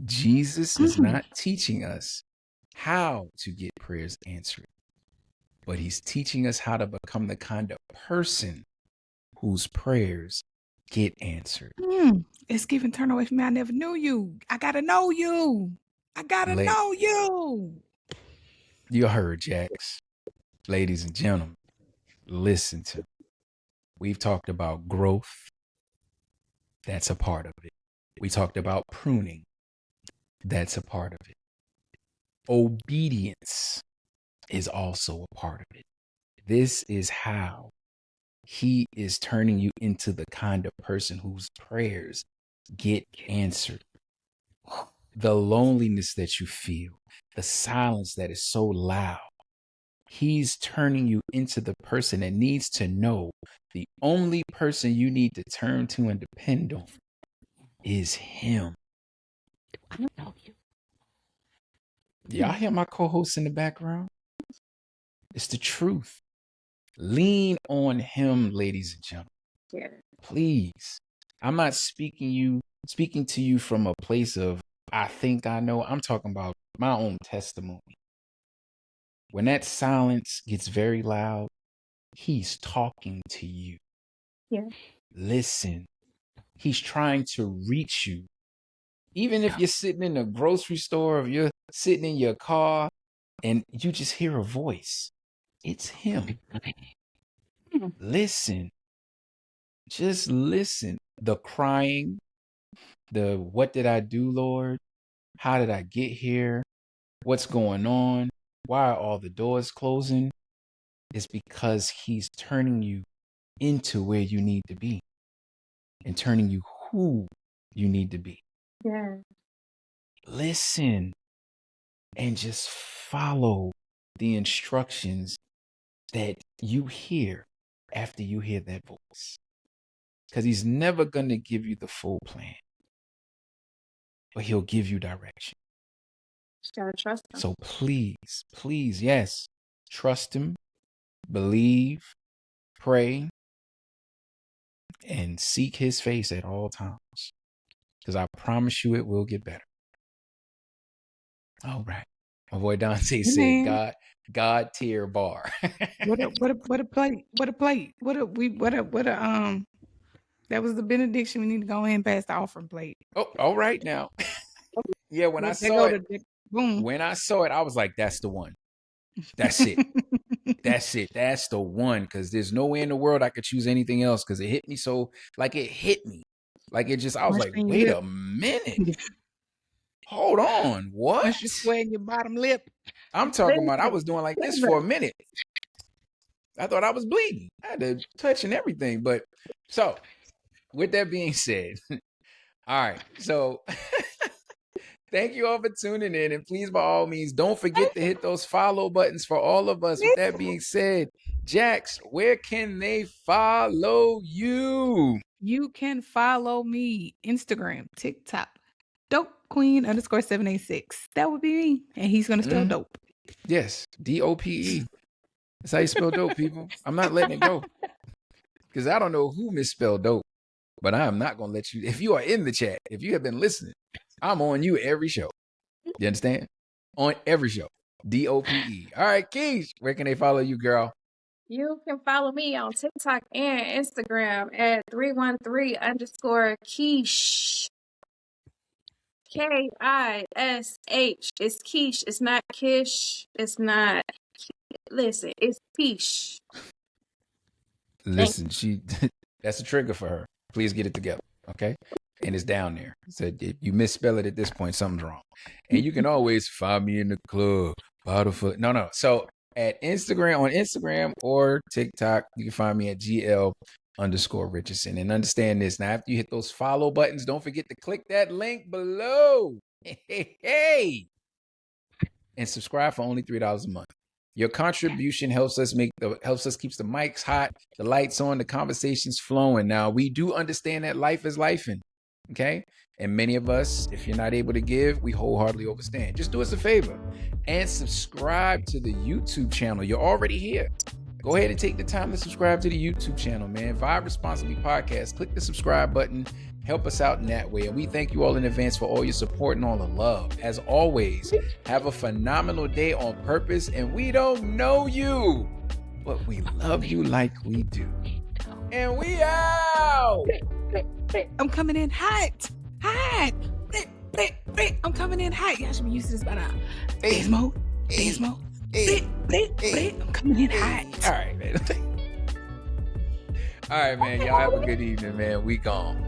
Jesus is not teaching us how to get prayers answered, but he's teaching us how to become the kind of person whose prayers get answered. It's giving turn away from me. I never knew you. I gotta know you. I gotta know you. You heard, Jax. Ladies and gentlemen, listen to me. We've talked about growth. That's a part of it. We talked about pruning. That's a part of it. Obedience is also a part of it. This is how he is turning you into the kind of person whose prayers get answered. The loneliness that you feel, the silence that is so loud, he's turning you into the person that needs to know the only person you need to turn to and depend on is him. I don't know you. Y'all hear my co-host in the background? It's the truth. Lean on him, ladies and gentlemen. Yeah. Please. I'm not speaking to you from a place of I think I know. I'm talking about my own testimony. When that silence gets very loud, he's talking to you. Yeah. Listen. He's trying to reach you. Even if you're sitting in a grocery store, if you're sitting in your car and you just hear a voice, it's him. Listen. Just listen. The crying, the what did I do, Lord? How did I get here? What's going on? Why are all the doors closing? It's because he's turning you into where you need to be and turning you who you need to be. Yeah. Listen and just follow the instructions that you hear after you hear that voice. Because he's never going to give you the full plan, but he'll give you direction. Just gotta trust him. So please, yes, trust him, believe, pray, and seek his face at all times. Because I promise you it will get better. All right. My boy Dante said, God tier bar. What a plate. That was the benediction. We need to go in past the offering plate. Oh, all right now. Yeah, when I saw it, I was like, that's the one. That's it. That's it. That's the one. Because there's no way in the world I could choose anything else. Because it hit me so, like it hit me. Like it just, I was like, wait a minute. Hold on. What? Once you sweating your bottom lip. I'm talking about, I was doing like this for a minute. I thought I was bleeding. I had to touch and everything. But so, with that being said, all right. So, thank you all for tuning in. And please, by all means, don't forget to hit those follow buttons for all of us. With that being said, Jax, where can they follow you? You can follow me Instagram, TikTok, Dope Queen _786. That would be me. And he's going to spell dope. Yes, DOPE. That's how you spell dope, people. I'm not letting it go. Because I don't know who misspelled dope. But I am not going to let you. If you are in the chat, if you have been listening, I'm on you every show. You understand? On every show. DOPE. All right, Kish, where can they follow you, girl? You can follow me on TikTok and Instagram at 313_Kish. KISH. It's Kish. It's not Kish. It's not. Listen, it's Kish. Listen, that's a trigger for her. Please get it together, okay? and it's down there. So if you misspell it at this point, something's wrong. And you can always find me in the club. No. So at on Instagram or TikTok, you can find me at GL_Richardson. And understand this. Now, after you hit those follow buttons, don't forget to click that link below. Hey. And subscribe for only $3 a month. Your contribution helps us keeps the mics hot, the lights on, the conversations flowing. Now, we do understand that life is lifing, okay? And many of us, if you're not able to give, we wholeheartedly understand. Just do us a favor and subscribe to the YouTube channel. You're already here. Go ahead and take the time to subscribe to the YouTube channel, man. Vibe Responsibly Podcast. Click the subscribe button. Help us out in that way. And we thank you all in advance for all your support and all the love. As always, have a phenomenal day on purpose. And we don't know you, but we love you like we do. And we out. I'm coming in hot. I'm coming in hot. Y'all should be used to this by now. Dance mode. I'm coming in hot. All right, man. All right, man. Y'all have a good evening, man. We gone.